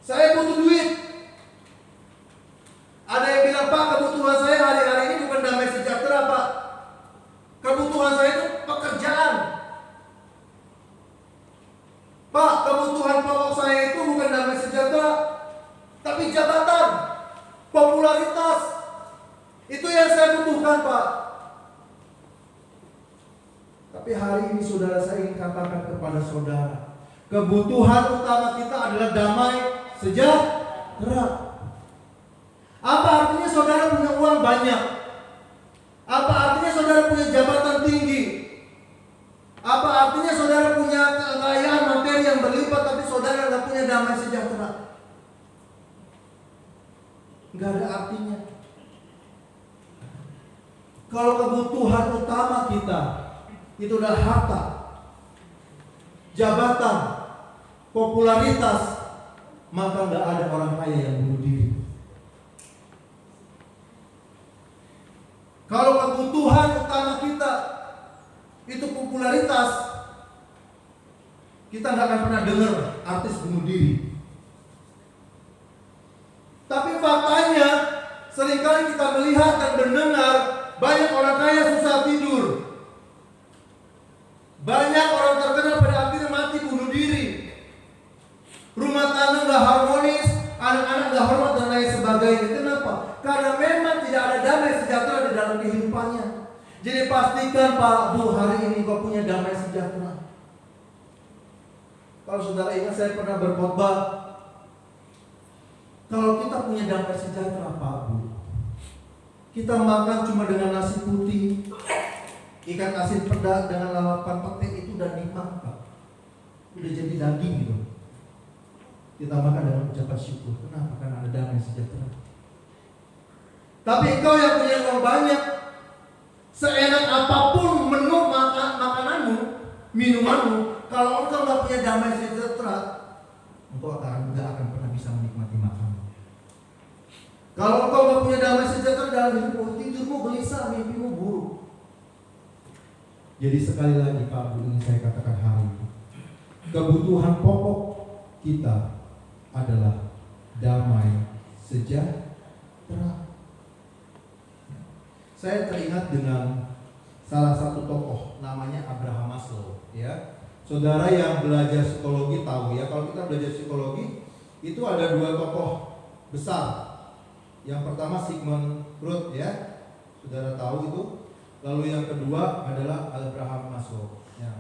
Saya butuh duit. Ada yang bilang, Pak, kebutuhan saya hari-hari ini bukan damai sejahtera, Pak. Kebutuhan saya itu pekerjaan. Pak, kebutuhan pokok saya itu bukan damai sejahtera, tapi jabatan, popularitas. Itu yang saya butuhkan, Pak. Tapi hari ini saudara, saya ingin katakan kepada saudara, kebutuhan utama kita adalah damai sejahtera. Apa artinya saudara punya uang banyak? Apa artinya saudara punya jabatan tinggi? Apa artinya saudara punya kekayaan materi yang berlimpah tapi saudara nggak punya damai sejahtera? Nggak ada artinya. Kalau kebutuhan utama kita itu adalah harta, jabatan, popularitas, maka nggak ada orang kaya yang bunuh diri. Kalau kebutuhan utama kita itu popularitas, kita nggak akan pernah dengar artis bunuh diri. Tapi faktanya seringkali kita melihat dan mendengar banyak orang kaya susah tidur, banyak orang terkenal pada akhirnya mati bunuh diri, rumah tangga nggak harmonis, anak-anak nggak hormat dan lain sebagainya. Kenapa? Karena memang tidak ada damai sejahtera di dalam kehidupannya. Jadi pastikan Pak Bu, hari ini kau punya damai sejahtera. Kalau saudara ingat, saya pernah berkhotbah, kalau kita punya damai sejahtera Pak Bu, kita makan cuma dengan nasi putih, ikan asin pedas dengan lalapan pete, itu udah nikmat Pak. Udah jadi daging gitu. ditambahkan dengan ucapan syukur. Kenapa? Karena ada damai sejahtera. Tapi engkau yang punya uang banyak, seenak apapun menu makananmu, minumanmu, kalau engkau nggak punya damai sejahtera, engkau nggak akan pernah bisa menikmati makanan. Kalau engkau nggak punya damai sejahtera dalam hidupmu, tidurmu gelisah, mimpimu buruk. Jadi sekali lagi Pak Bu, ini saya katakan hari ini, kebutuhan pokok kita adalah damai sejahtera. Saya teringat dengan salah satu tokoh namanya Abraham Maslow, ya. Saudara yang belajar psikologi tahu ya, kalau kita belajar psikologi itu ada dua tokoh besar. Yang pertama Sigmund Freud, ya. Saudara tahu itu. Lalu yang kedua adalah Abraham Maslow. Ya.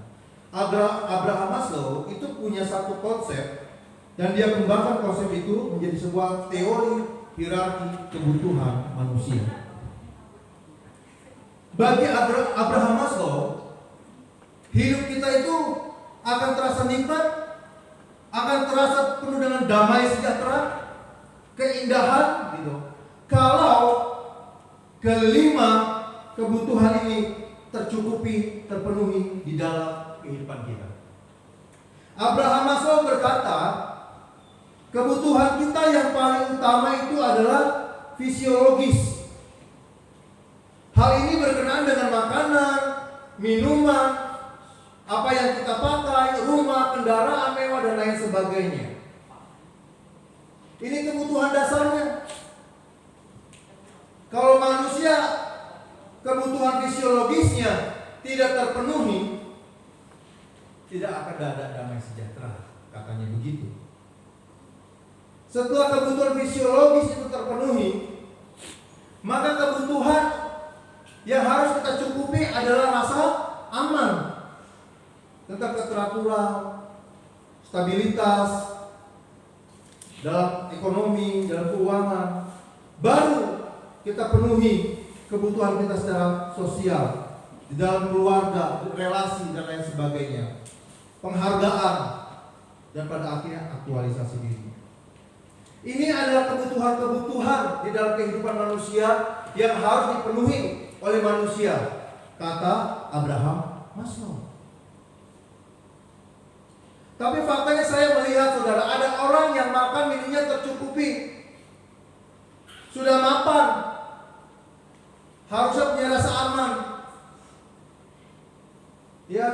Abraham Maslow itu punya satu konsep dan dia kembangkan konsep itu menjadi sebuah teori hierarki kebutuhan manusia. Bagi Abraham Maslow, hidup kita itu akan terasa nikmat, akan terasa penuh dengan damai sejahtera, keindahan, gitu. Kalau kelima kebutuhan ini tercukupi, terpenuhi di dalam kehidupan kita. Abraham Maslow berkata, kebutuhan kita yang paling utama itu adalah fisiologis. Hal ini berkenaan dengan makanan, minuman, apa yang kita pakai, rumah, kendaraan mewah dan lain sebagainya. Ini kebutuhan dasarnya. Kalau manusia kebutuhan fisiologisnya tidak terpenuhi, tidak akan ada damai sejahtera, katanya begitu. Setelah kebutuhan fisiologis itu terpenuhi, maka kebutuhan yang harus kita cukupi adalah rasa aman tentang keteraturan, stabilitas dalam ekonomi, dalam keuangan. Baru kita penuhi kebutuhan kita secara sosial, di dalam keluarga, relasi dan lain sebagainya, penghargaan, dan pada akhirnya aktualisasi diri. Ini adalah kebutuhan-kebutuhan di dalam kehidupan manusia yang harus dipenuhi oleh manusia, kata Abraham Maslow. Tapi faktanya saya melihat, saudara, ada orang yang makan minumnya tercukupi, sudah mapan, harusnya punya rasa aman, ya.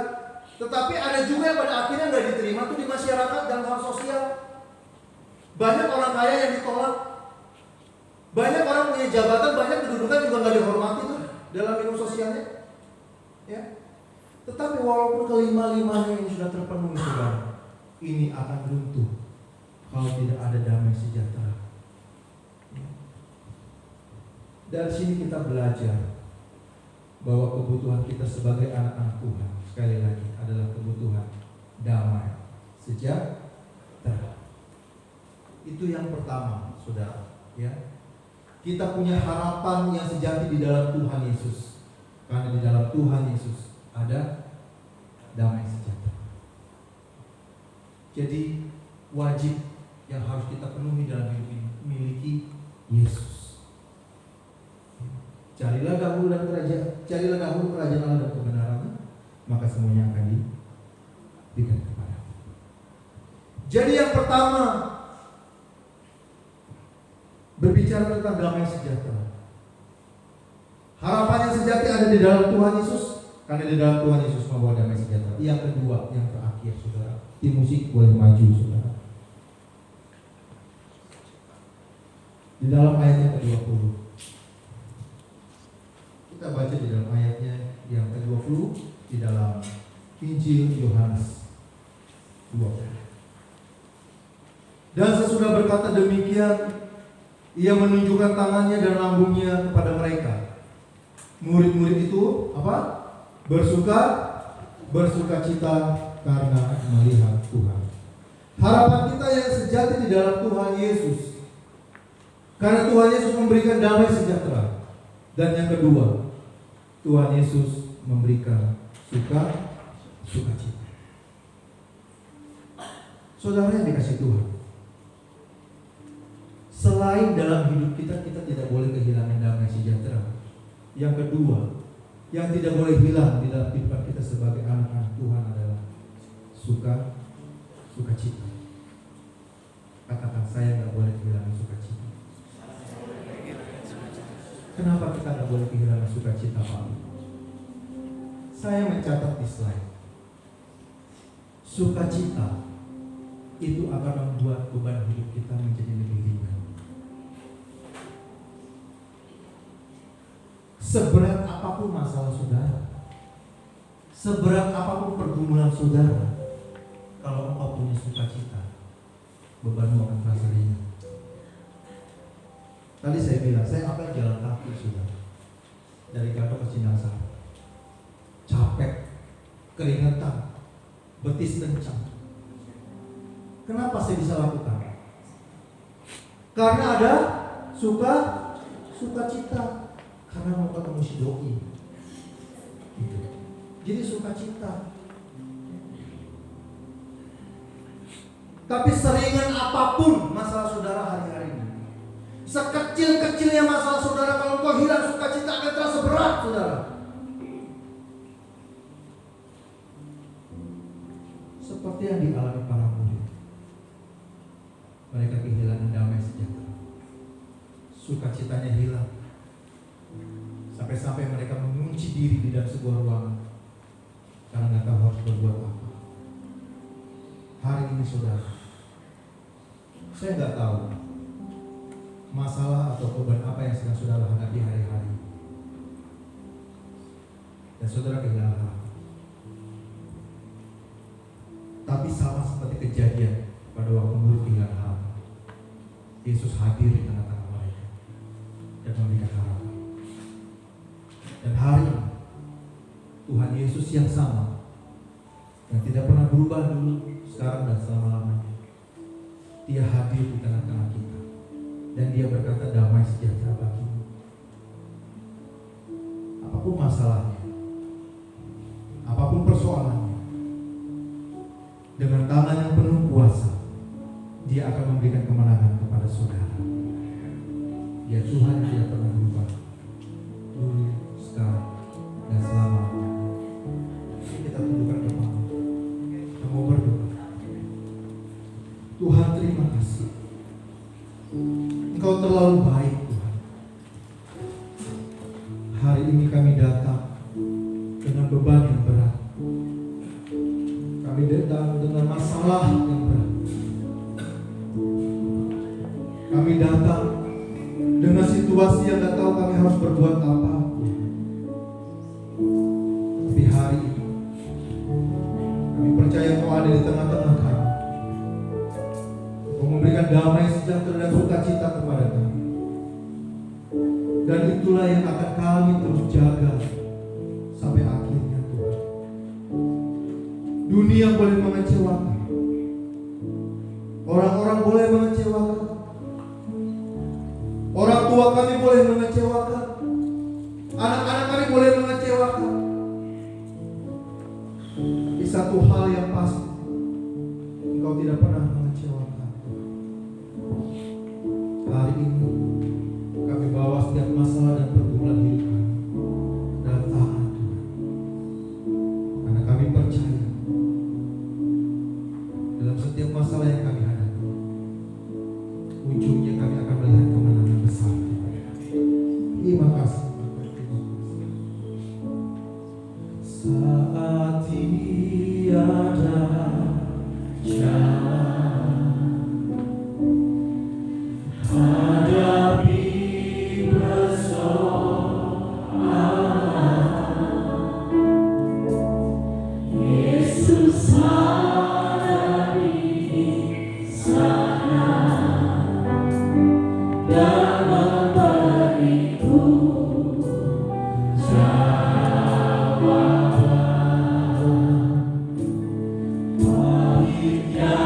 Tetapi ada juga yang pada akhirnya nggak diterima tuh di masyarakat dalam hal sosial. Banyak orang kaya yang ditolak, banyak orang punya jabatan, banyak kedudukan juga nggak dihormati tuh dalam hidup sosialnya, ya. Tetapi walaupun kelima-limanya ini sudah terpenuhi, saudara, ini akan runtuh kalau tidak ada damai sejahtera. Dari sini kita belajar bahwa kebutuhan kita sebagai anak-anak Tuhan, sekali lagi, adalah kebutuhan damai sejahtera. Itu yang pertama, saudara, ya. Kita punya harapan yang sejati di dalam Tuhan Yesus, karena di dalam Tuhan Yesus ada damai sejahtera. Jadi wajib yang harus kita penuhi dalam hidup ini, miliki Yesus. Carilah dahulu kerajaan Allah dan kebenarannya, maka semuanya akan diberikan kepadamu. Jadi yang pertama, berbicara tentang damai sejahtera. Harapan yang sejati ada di dalam Tuhan Yesus, karena di dalam Tuhan Yesus membawa damai sejahtera. Yang kedua, yang terakhir, saudara, tim musik boleh maju, saudara. Di dalam ayat yang ke-20, kita baca di dalam ayatnya yang ke-20 di dalam Injil Yohanes 20. Dan sesudah berkata demikian, ia menunjukkan tangannya dan lambungnya kepada mereka. Murid-murid itu apa? Bersuka cita karena melihat Tuhan. Harapan kita yang sejati di dalam Tuhan Yesus, karena Tuhan Yesus memberikan damai sejahtera. Dan yang kedua, Tuhan Yesus memberikan sukacita. Saudara yang dikasih Tuhan, selain dalam hidup kita tidak boleh kehilangan damai sejahtera. Yang kedua, yang tidak boleh hilang di dalam kehidupan kita sebagai anak-anak Tuhan adalah sukacita. Katakan, saya nggak boleh kehilangan sukacita. Kenapa kita nggak boleh kehilangan sukacita, Pak? Saya mencatat di slide. Sukacita itu akan membuat beban hidup kita menjadi lebih ringan. Seberat apapun masalah saudara, seberat apapun pergumulan saudara, kalau engkau punya sukacita, bebanmu akan terasa ringan. Tadi saya bilang, saya akan jalan kaki sudah dari Gatot ke Cindasar, capek, keringetan, betis kencang. Kenapa saya bisa lakukan? Karena ada sukacita. Karena mau ketemu si doi. Gitu. Jadi sukacita. Tapi seringan apapun masalah saudara hari-hari ini, sekecil-kecilnya masalah saudara, kalau kau hilang sukacita akan terasa berat, saudara. Seperti yang dialami para murid. Mereka kehilangan damai sejahtera. Sukacitanya hilang. Sampai-sampai mereka mengunci diri di dalam sebuah ruangan karena nggak tahu harus berbuat apa. Hari ini saudara, saya nggak tahu masalah atau beban apa yang sedang saudara hadapi hari-hari, dan saudara kehilangan harapan. Tapi sama seperti kejadian pada waktu murid kehilangan harapan, Yesus hadir di tengah-tengah mereka dan memberikan harapan. Dan hari ini Tuhan Yesus yang sama, yang tidak pernah berubah dulu, sekarang dan selama-lamanya, Dia hadir di tengah-tengah kita, dan Dia berkata damai sejahtera bagimu. Apapun masalahnya, apapun persoalannya, dengan tangan yang penuh kuasa, Dia akan memberikan kemenangan kepada saudara. Dia Tuhan yang tidak pernah berubah, dulu, sekarang, dan selamanya. Kita tundukkan kepala, kita mau berdoa. Tuhan, terima kasih. Engkau terlalu baik, Tuhan. Hari ini kami datang dengan beban yang berat. Kami datang dengan masalah yang berat. Kami datang dengan situasi yang tidak tahu kami harus berbuat apa. Tapi hari ini kami percaya Kau ada di tengah-tengah kami. Kau memberikan damai sejahtera dan sukacita kepada kami. Dan itulah yang akan kami terus jaga sampai akhirnya, Tuhan. Dunia boleh mengecewakan, orang-orang boleh mengecewakan, orang tua kami boleh mengecewakan, anak-anak kami boleh mengecewakan. Di satu hal yang pasti, Engkau tidak pernah mengecewakan. Hari ini kami bawa setiap masalah dan pergumulan hidup kami dalam tangan Tuhan, karena kami percaya dalam setiap masalah yang kami hadapi, ujungnya kami akan melihat kemenangan besar. Terima kasih. Saat tiada jalan hadapi persoalan, Yesus ada di sana dan memberiku jawaban. Pahitnya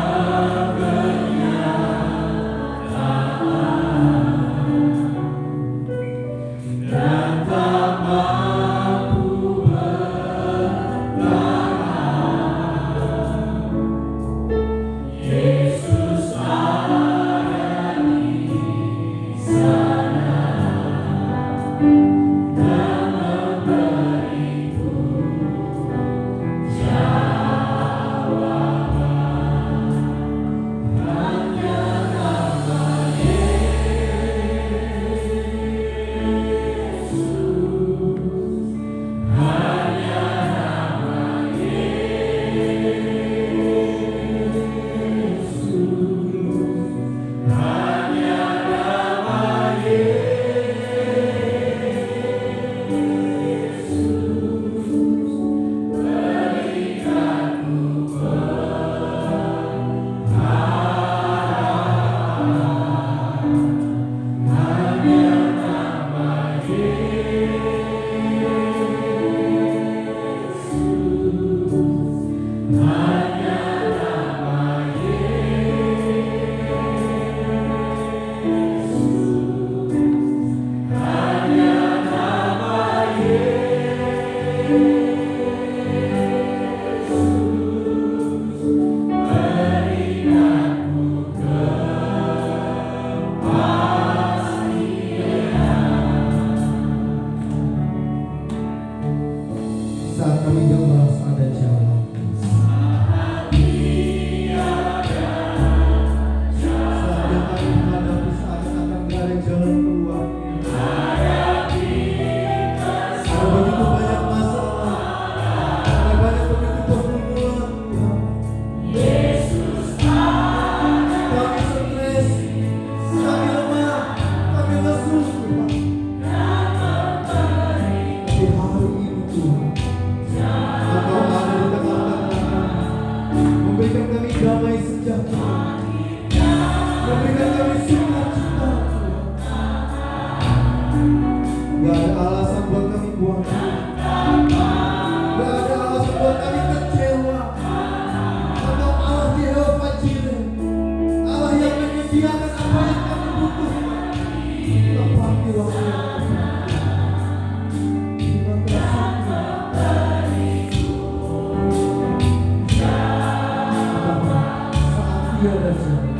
tiada jalan.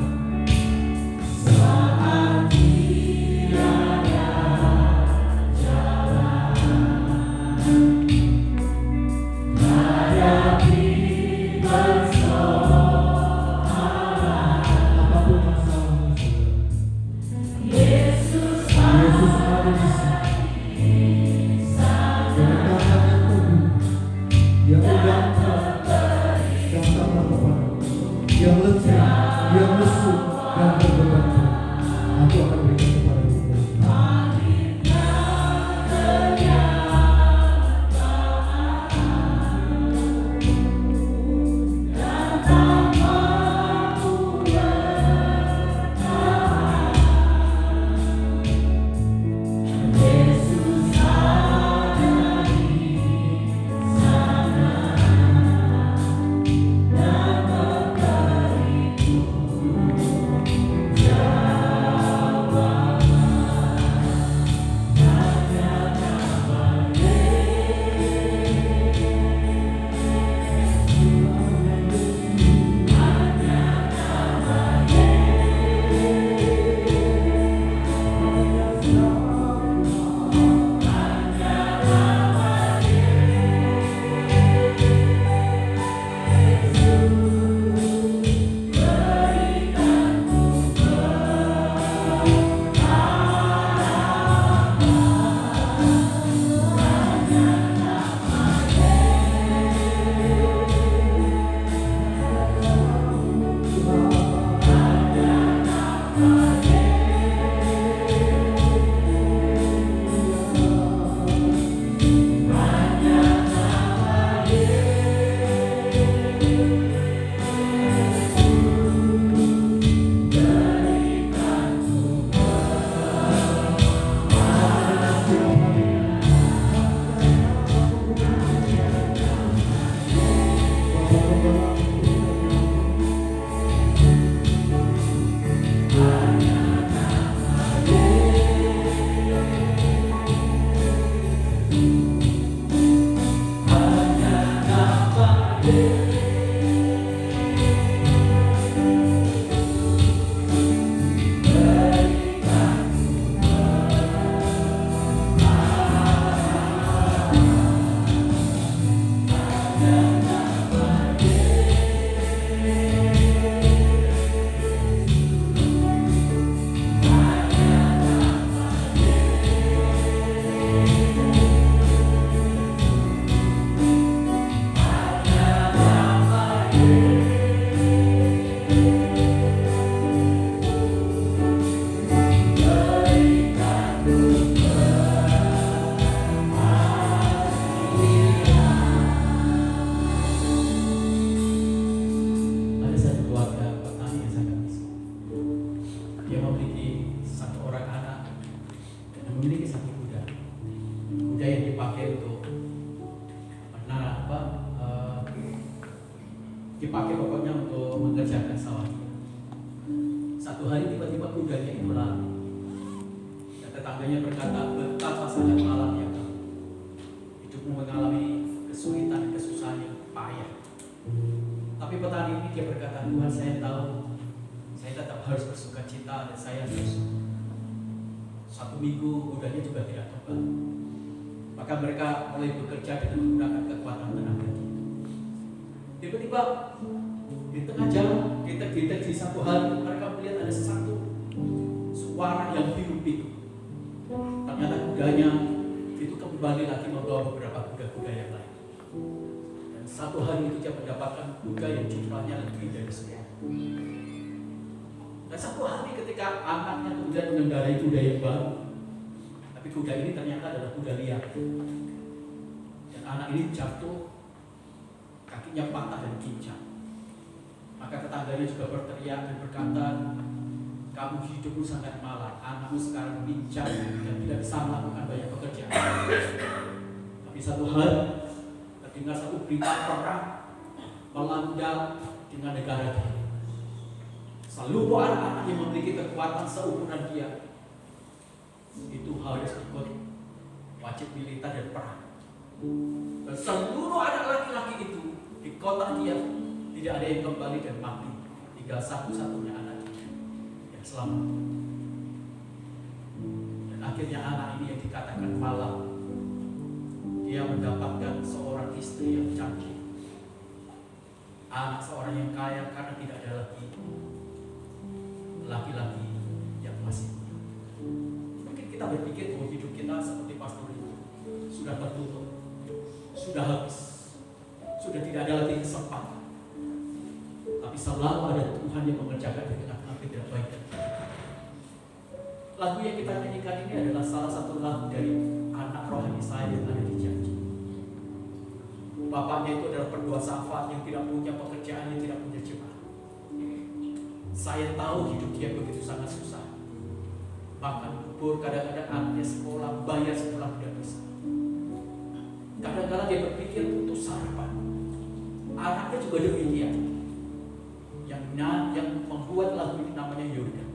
Apapun masalahmu, saudara, Yesus ada di sini. Dengan tangan yang teguh, yang undangkan, datanglah kepadaku. Yang letih, yang lesu, dan berbeban berat, aku akan berikan kepadamu. dipakai pokoknya untuk mengerjakan sawahnya. Satu hari tiba-tiba kudanya itu lari. Dan tetangganya berkata, betapa sangat malam ya kamu. Hidupmu mengalami kesulitan, kesusahan yang payah. Tapi petani ini dia berkata, Tuhan saya tahu, saya tetap harus bersuka cita dan saya harus 1 minggu kudanya juga tidak tobat. Maka mereka mulai bekerja dengan menggunakan kekuatan tenaga. Tiba-tiba di tengah jalan, di satu hari mereka melihat ada satu suara yang biru-biru. Ternyata kudanya itu kembali lagi membawa beberapa kuda-kuda yang lain. Dan satu hari itu dia mendapatkan kuda yang jumlahnya lebih dari 10. Dan satu hari ketika anaknya kemudian mengendarai kuda yang baru, tapi kuda ini ternyata adalah kuda liar. Dan anak ini jatuh, kakinya patah dan pincang. Maka tetangganya juga berteriak dan berkata, kamu hidupmu sangat malang, anakmu sekarang pincang dan tidak bisa melakukan banyak pekerjaan. Tapi satu hari terdengar satu berita perang melanda dengan negara dia. Seluruh anak-anak yang memiliki kekuatan seumuran dia itu harus ikut wajib militer dan perang. Dan seluruh anak laki-laki itu di kota dia tidak ada yang kembali dan mati di tinggal satu-satunya anaknya yang selamat. Dan akhirnya anak ini yang dikatakan malang, dia mendapatkan seorang istri yang cantik, anak seorang yang kaya karena tidak ada lagi laki-laki yang masih muda. Mungkin kita berpikir bahwa hidup kita seperti pastor itu sudah tertutup, sudah habis, sudah tidak ada lagi kesempatan. Tapi selalu ada Tuhan yang mengerjakan di tengah-tengah ketidakbaikan. Lagu yang kita nyanyikan ini adalah salah satu lagu dari anak rohani saya yang ada di Janji. Bapaknya itu adalah pendua syafaat yang tidak punya pekerjaan, yang tidak punya jemaat. Saya tahu hidup dia begitu sangat susah. Bahkan kubur, kadang-kadang anaknya sekolah, bayar sekolah tidak bisa. Kadang-kadang dia berpikir putus harapan. Anaknya juga demikian. Yang membuat lagu ini namanya Yordan.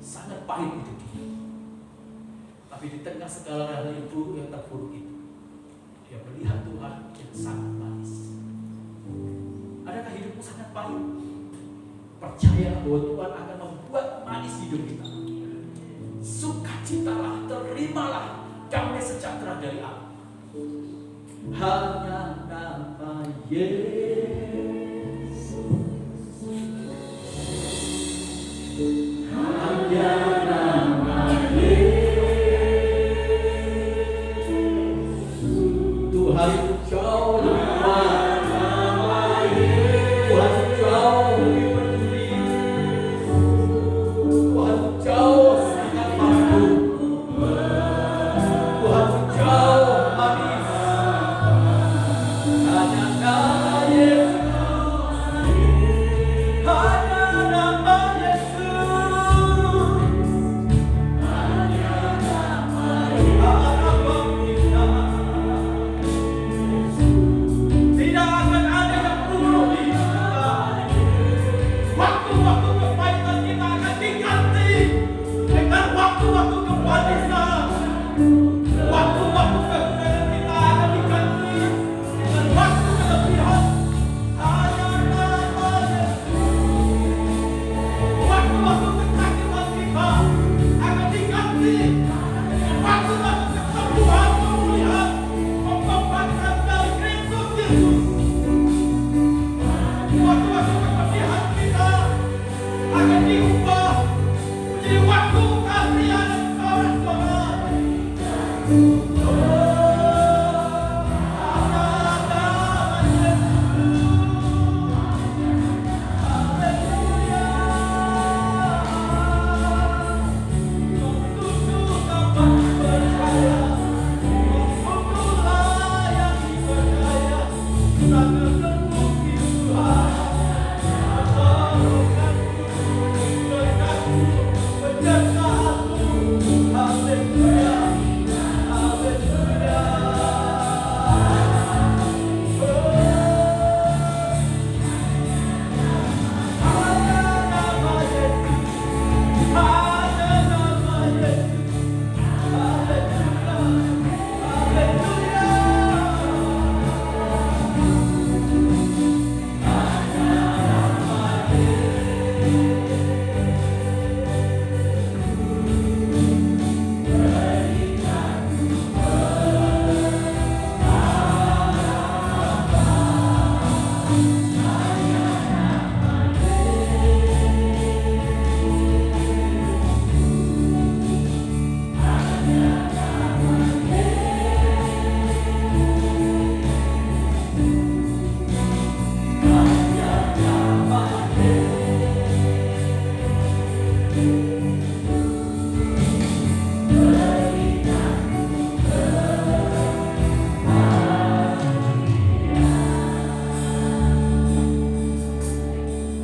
Sangat pahit hidup dia. Tapi di tengah segala hal yang buruk yang terpuruk itu, dia melihat Tuhan yang sangat manis. Adakah hidupmu sangat pahit? Percayalah bahwa Tuhan akan membuat manis hidup kita. Sukacitalah, terimalah damai sejahtera dari Allah. Hanya nama Yesus, hanya nama Yesus. Tuhan jauh lebih kuat, Tuhan jauh lebih peduli, Tuhan jauh sangat mampu, Tuhan jauh manis. Hanya nama Yesus, hanya nama Yesus, hanya nama harapan kita. Tidak akan ada yang buruk di hidup kita. Waktu-waktu kebaikan kita akan diganti dengan waktu-waktu kebanisan. Waktu-waktu kekurangan kita akan diganti dengan waktu kelebihan. Hanya nama Yesus. Waktu-waktu kesakitan kita akan diganti dengan waktu-waktu kesembuhan, pemulihan, pengobatan dari Kristus Yesus. Waktu-waktu kepedihan kita akan diubah menjadi waktu kasih dan sorak-sorai.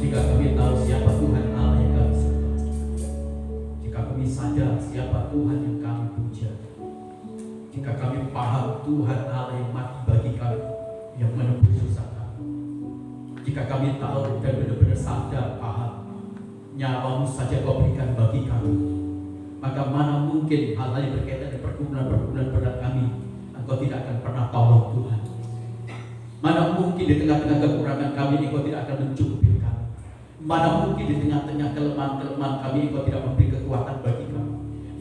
Jika kami tahu siapa Tuhan Allah yang kami sembah, jika kami sadar siapa Tuhan yang kami puja, jika kami paham Tuhan Allah yang mati bagi kami, yang menebus dosa kami, jika kami tahu dan benar-benar sadar paham nyawamu saja kau berikan bagi kami, maka mana mungkin hal-hal yang berkaitan dengan pergumulan-pergumulan berat kami engkau tidak akan pernah tolong Tuhan. Mana mungkin di tengah-tengah kekurangan kami engkau tidak akan mencukupi kami. Mana mungkin di tengah-tengah kelemahan-kelemahan kami Engkau tidak memberi kekuatan bagi kami.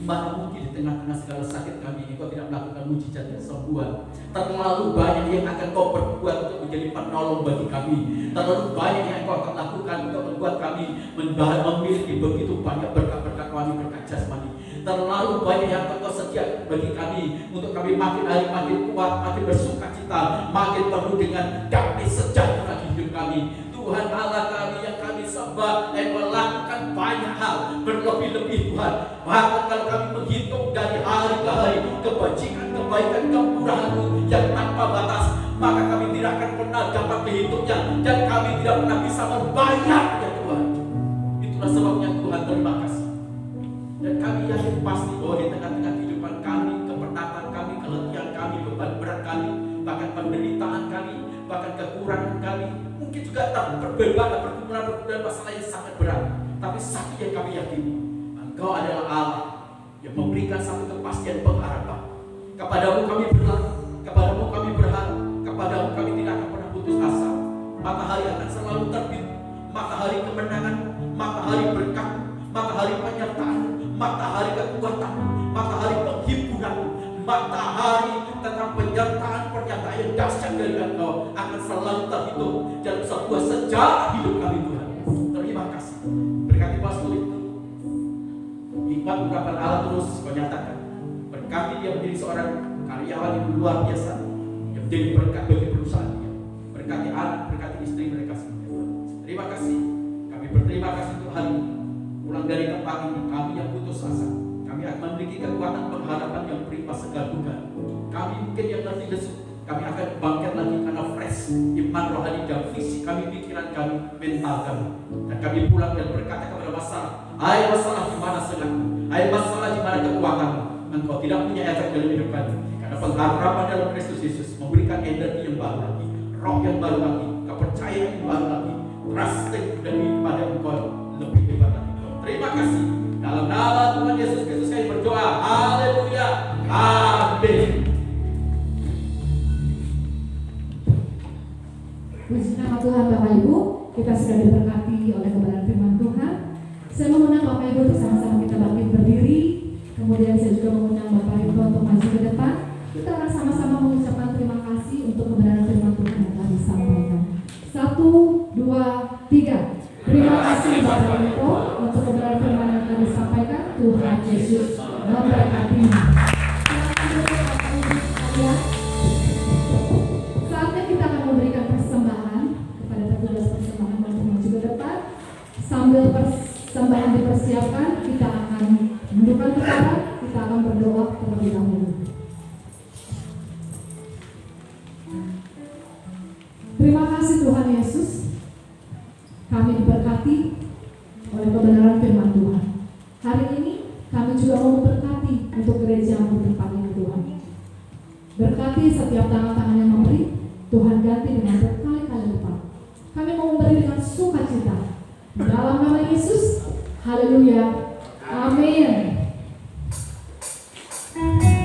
Mana mungkin di tengah-tengah segala sakit kami Engkau tidak melakukan mujizat dan kesembuhan. Terlalu banyak yang akan Kau perbuat untuk menjadi penolong bagi kami. Terlalu banyak yang Kau akan lakukan untuk membuat kami memiliki begitu banyak berkat-berkat rohani, berkat jasmani. Terlalu banyak yang Kau sediakan bagi kami untuk kami makin hari makin kuat, makin bersukacita, makin penuh dengan damai sejahtera di hidup kami. Tuhan Allah kami yang kami sembah dan melakukan banyak hal berlebih-lebih Tuhan. Bahkan kalau kami menghitung dari hari ke hari kebajikan, kebaikan, kemurahan-Mu yang tanpa batas, maka kami tidak akan pernah dapat menghitungnya dan kami tidak pernah bisa membayarnya Tuhan. Itulah sebabnya Tuhan terima kasih. Dan kami yakin pasti bahwa di tengah-tengah kehidupan kami, kepenatan kami, keletihan kami, beban berat kami, bahkan penderitaan kami, bahkan kekurangan kami, mungkin juga pergumulan masalah yang sangat berat. Tapi satu yang kami yakini, Engkau adalah Allah yang memberikan satu kepastian pengharapan. Kepadamu kami berlari, kepadamu kami berharap, kepadamu kami tidak akan pernah putus asa. Matahari akan selalu terbit, matahari kemenangan, matahari berkat, matahari penyertaan, matahari kekuatan, matahari penghiburan, matahari tentang penyertaan pernyataan yang dahsyat dari Engkau akan selalu terhitung dalam sebuah sejarah hidup kami Tuhan. Terima kasih. Berkati pastor itu. Hikmat ungkapan Allah terus menyatakan. Berkati dia menjadi seorang karyawan yang luar biasa, yang menjadi berkat bagi perusahaan dia. Berkati anak, berkati istri mereka semua. Terima kasih. Kami berterima kasih untuk hari ini. Pulang dari tempat ini kami yang putus asa, kami akan memiliki kekuatan pengharapan yang berimbas segala duka. Kami mungkin yang letih lesu, kami akan bangkit lagi karena fresh iman rohani dan fisik kami, pikiran kami, mental kami. Dan kami pulang dan berkata kepada masalah, hai masalah di mana senangmu, hai masalah di mana kekuatanmu. Engkau tidak punya efek dalam hidup kami, karena pengharapan dalam Kristus Yesus memberikan energi yang baru lagi, roh yang baru lagi, kepercayaan yang baru lagi, trusting dari kepada Engkau lebih hebat lagi. Terima kasih. Dalam nama Tuhan Yesus Kristus kami berdoa. Haleluya. Amin. Puji nama Tuhan Bapak Ibu, kita sudah diberkati oleh kebenaran firman Tuhan. Saya mengundang Bapak Ibu bersama-sama kita bangkit berdiri. Kemudian saya juga mengundang Bapak Ibu untuk maju ke depan. Kita akan sama-sama mengucapkan terima kasih untuk kebenaran firman Tuhan yang telah disampaikan. 1, 2, 3. Terima kasih Bapak Ibu untuk kebenaran firman yang telah disampaikan. Tuhan Yesus memberkati. Saatnya kita akan memberikan persembahan kepada petugas persembahan untuk maju ke depan. Sambil persembahan dipersiapkan, kita akan menundukkan kepala, kita akan berdoa terlebih dahulu. Terima kasih Tuhan Yesus. Kami diberkati oleh kebenaran firman Tuhan. Hari ini kami juga mau memberkati untuk gereja-Mu tempat ini Tuhan. Berkati setiap tangan-tangan yang memberi, Tuhan ganti dengan berkali-kali lipat. Kami mau memberi dengan sukacita. Dalam nama Yesus, haleluya, amin. Tuhan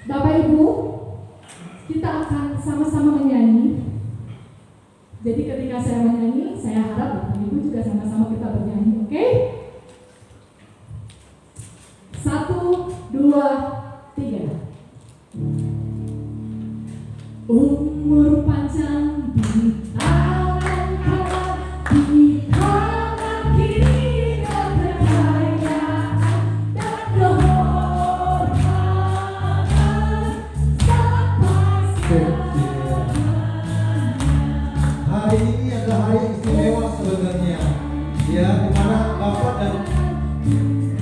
Bapak Ibu, kita akan sama-sama menyanyi. Jadi ketika saya menyanyi, saya harap Bapak Ibu juga sama-sama kita bernyanyi, oke? 1, 2, 3. Umur panjang di tangan kanan, di tangan kiri kekayaan dan kehormatan sampai selamanya. Hari ini adalah hari istimewa sebenarnya, ya, di mana Bapak dan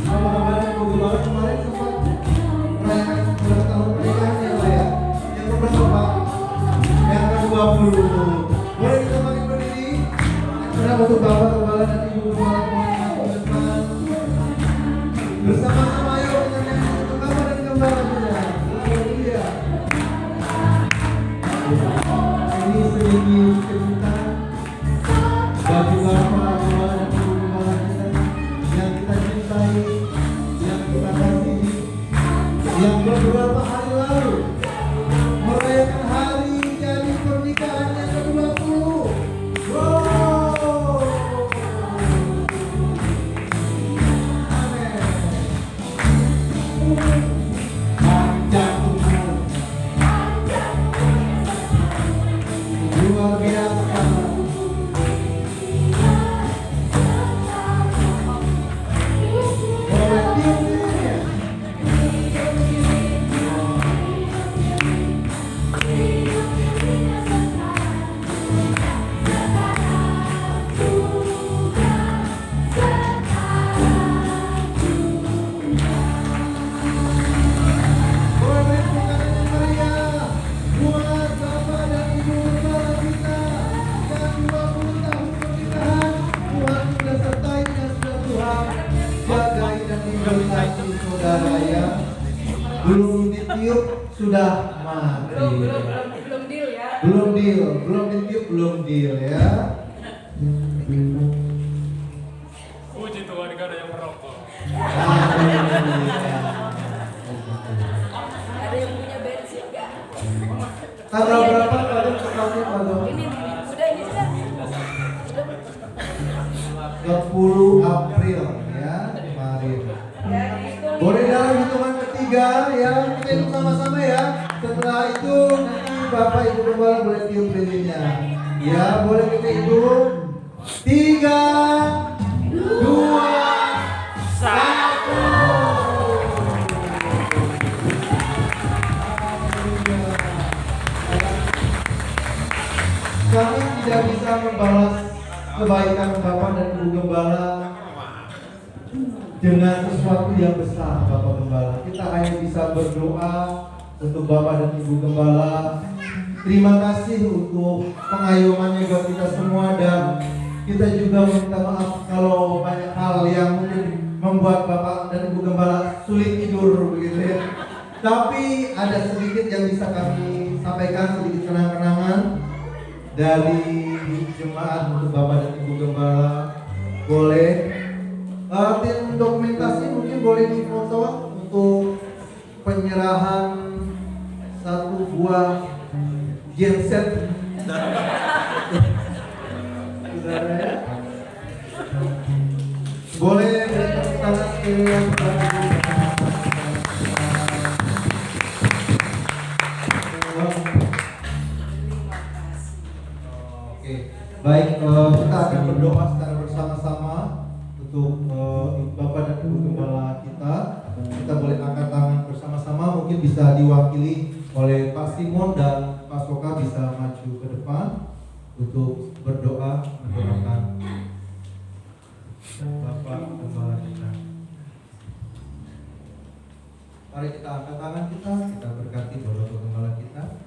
Bapak Ibu Gembala kemarin sempat merayakan beberapa tahun pernikahan ya Pak ya. Yang keberapa Pak? Yang ke-20. Boleh kita bagi berdiri? Karena untuk Bapak Gembala dan Ibu Gembala mohon ke depan. Bersama-sama ayo menyanyi untuk Bapak dan Gembala saja. Haleluya. Ini sedikit cerita bagi Bapak Gembala dan Ibu Gembala kita yang kita cintai, yang kita kasihi, yang beberapa hari lalu merayakan hari jadi pernikahan yang ke-20. Wow. Amin. Panjang umur, luar biasa. Boleh tiup lilin ya? Boleh beri tepuk tangan yang meriah buat Bapak dan Ibu Gembala kita yang 20 tahun pernikahan. Tuhan sudah sertai dan sudah Tuhan jagai dan memberkati saudara ya. Belum ditiup sudah mati. Belum deal ya. Belum deal, belum ditiup belum deal ya. Puji Tuhan, gak ada yang merokok. Haleluya. Ada yang punya bensin nggak? Tanggal berapa kalian tepatnya pada Ini udah ini sudah. 20 April ya kemarin. Ya dihitung. Boleh dalam hitungan ketiga ya, kita hitung sama-sama ya. Setelah itu nanti Bapak Ibu Gembala boleh tiup lilinnya. Ya, boleh kita hitung. 3, 2, 1. Kami tidak bisa membalas kebaikan Bapak dan Ibu Gembala dengan sesuatu yang besar, Bapak Gembala. Kita hanya bisa berdoa untuk Bapak dan Ibu Gembala. Terima kasih untuk pengayomannya buat kita semua, dan kita juga meminta maaf kalau banyak hal yang mungkin membuat Bapak dan Ibu Gembala sulit tidur begitu ya. Tapi ada sedikit yang bisa kami sampaikan, sedikit kenang-kenangan dari jemaat untuk Bapak dan Ibu Gembala. Boleh tim dokumentasi mungkin boleh difoto untuk penyerahan satu buah genset. Saudara ya. Boleh beri tangan sekalian kepada Oke, baik, kita akan berdoa secara bersama-sama untuk Bapak dan Ibu Gembala kita. Kita boleh angkat tangan bersama-sama, mungkin bisa diwakili oleh Pak Simon dan Pak Soka bisa maju ke depan untuk berdoa mendoakan Bapak Gembala kita. Mari kita angkat tangan kita berkati Bapak Gembala kita.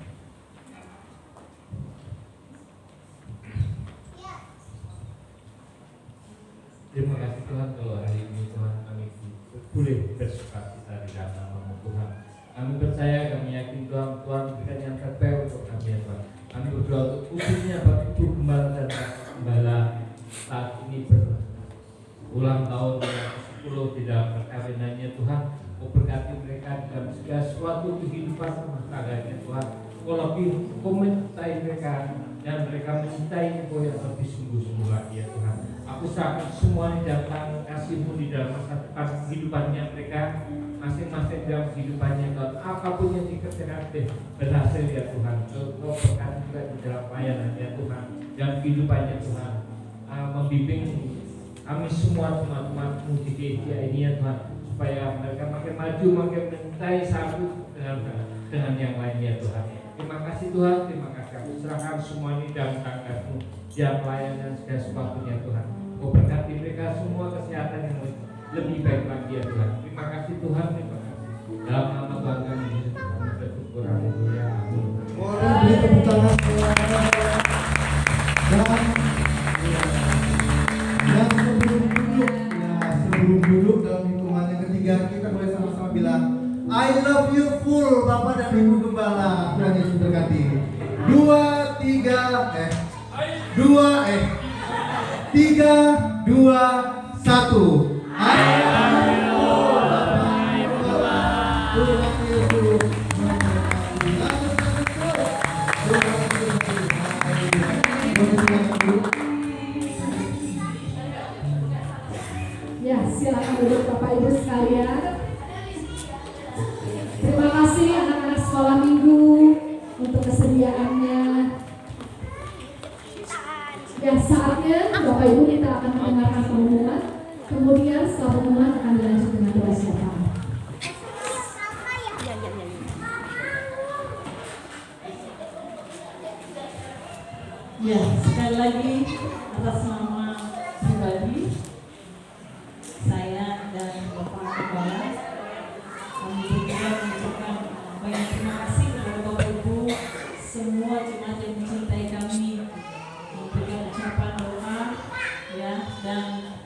Terima kasih Tuhan kalau hari ini Tuhan kami boleh bersuka cita di dalam nama Tuhan. Kami percaya, kami yakin Tuhan berikan yang terbaik untuk kami ya Tuhan. Kami berdoa untuk khususnya bagi Ibu Gembala dan Pak Gembala saat ini berulang tahun yang ke-10 di dalam perkawinannya Tuhan. Berkati mereka di dalam segala sesuatu kehidupan rumah tangganya Tuhan. Kau lebih mencintai mereka dan mereka mencintai Engkau yang lebih sungguh-sungguh lagi ya Tuhan. Aku sangat semua datang kasih-Mu di dalam masa depan kehidupannya mereka masing-masing dalam kehidupannya Tuhan. Apapun yang dikerjakan berhasil ya Tuhan. Kau berkati juga di dalam pelayanannya Tuhan dan kehidupannya Tuhan. Membimbing kami semua teman-teman-Mu di gereja ini ya Tuhan, supaya mereka makin maju, makin mencintai satu dengan yang lainnya Tuhan. Terima kasih Tuhan, terima kasih. Aku serahkan semua ini dalam tangan-Mu, dalam pelayanan segala sesuatunya Tuhan. Kau berkati mereka semua kesehatan yang lebih baik lagi ya Tuhan. Terima kasih Tuhan, terima kasih. Dalam nama Tuhan kami Yesus kami bersyukur. Haleluya. Amin. Orang beri tepuk tangan. Dan sebelum duduk dalam hitungan yang ketiga, kita boleh sama-sama bilang I love you full Bapak dan Ibu Gembala. Tuhan Yesus berkati. 2, 3, 3, 2, 1. I love you full Bapak Ibu Gembala. Tuhan Yesus Ya, silakan duduk Bapak Ibu sekalian. Terima kasih anak-anak sekolah minggu untuk kesediaannya. Ya, saatnya Bapak Ibu kita akan mendengarkan pengumuman. Kemudian setelah pengumuman akan dilanjut dengan doa syafaat. Ya, sekali lagi atas nama pribadi saya dan Bapak Kepala, kami juga mengucapkan banyak terima kasih kepada Bapak Ibu semua jemaat yang mencintai kami, memberikan ucapan doa ya, dan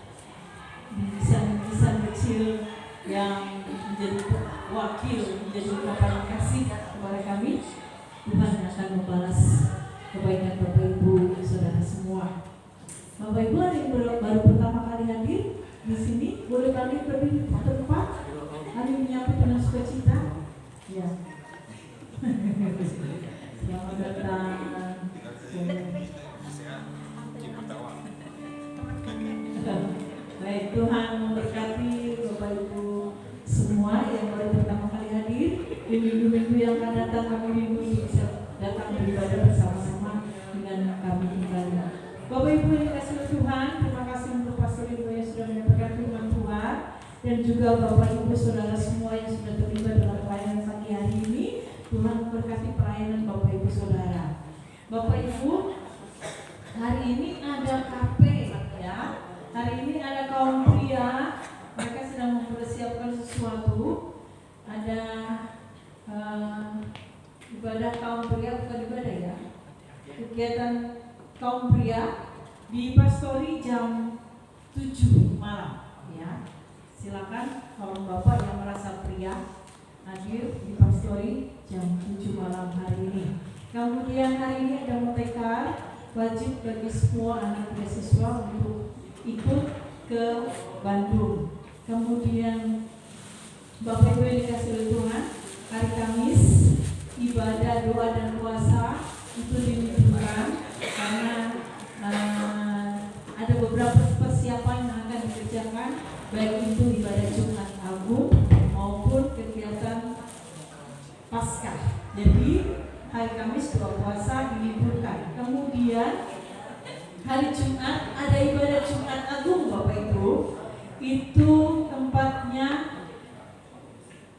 bingkisan-bingkisan kecil yang menjadi wakil, menjadi ucapan kasih kepada kami. Tuhan akan membalas kebaikan Bapak Ibu saudara semua. Bapak Ibu ada yang baru pertama kali hadir di sini, boleh balik lebih tempat. Ada yang menyapa dengan sukacita. Ya. Selamat datang. Baik, Tuhan memberkati Bapak Ibu semua yang baru pertama kali hadir. Di minggu-minggu yang akan datang kami minggu bisa datang beribadah bersama-sama dengan kami kembali. Bapak Ibu yang dikasihi Tuhan, terima kasih untuk Pastor Ibu yang sudah menyampaikan firman Tuhan, dan juga Bapak Ibu saudara semua yang sudah terlibat dalam pelayanan pagi hari ini. Tuhan memberkati pelayanan Bapak Ibu saudara. Bapak Ibu, hari ini ada kafe ya. Hari ini ada kaum pria, mereka sedang mempersiapkan sesuatu. Ada ibadah kaum pria, bukan ibadah ya, kegiatan kaum pria di Pastori jam 7 malam ya. Silakan kalau Bapak yang merasa pria hadir di Pastori jam 7 malam hari ini. Kemudian hari ini ada mutekar wajib bagi semua anak beasiswa untuk ikut ke Bandung. Kemudian Bapak Ibu yang dikasihi oleh Tuhan, hari Kamis ibadah doa dan puasa itu diliburkan karena ada beberapa persiapan yang akan dikerjakan, baik itu ibadah Jumat Agung maupun kegiatan Paskah. Jadi hari Kamis doa puasa diliburkan. Kemudian hari Jumat ada ibadah Jumat Agung Bapak Ibu. Itu tempatnya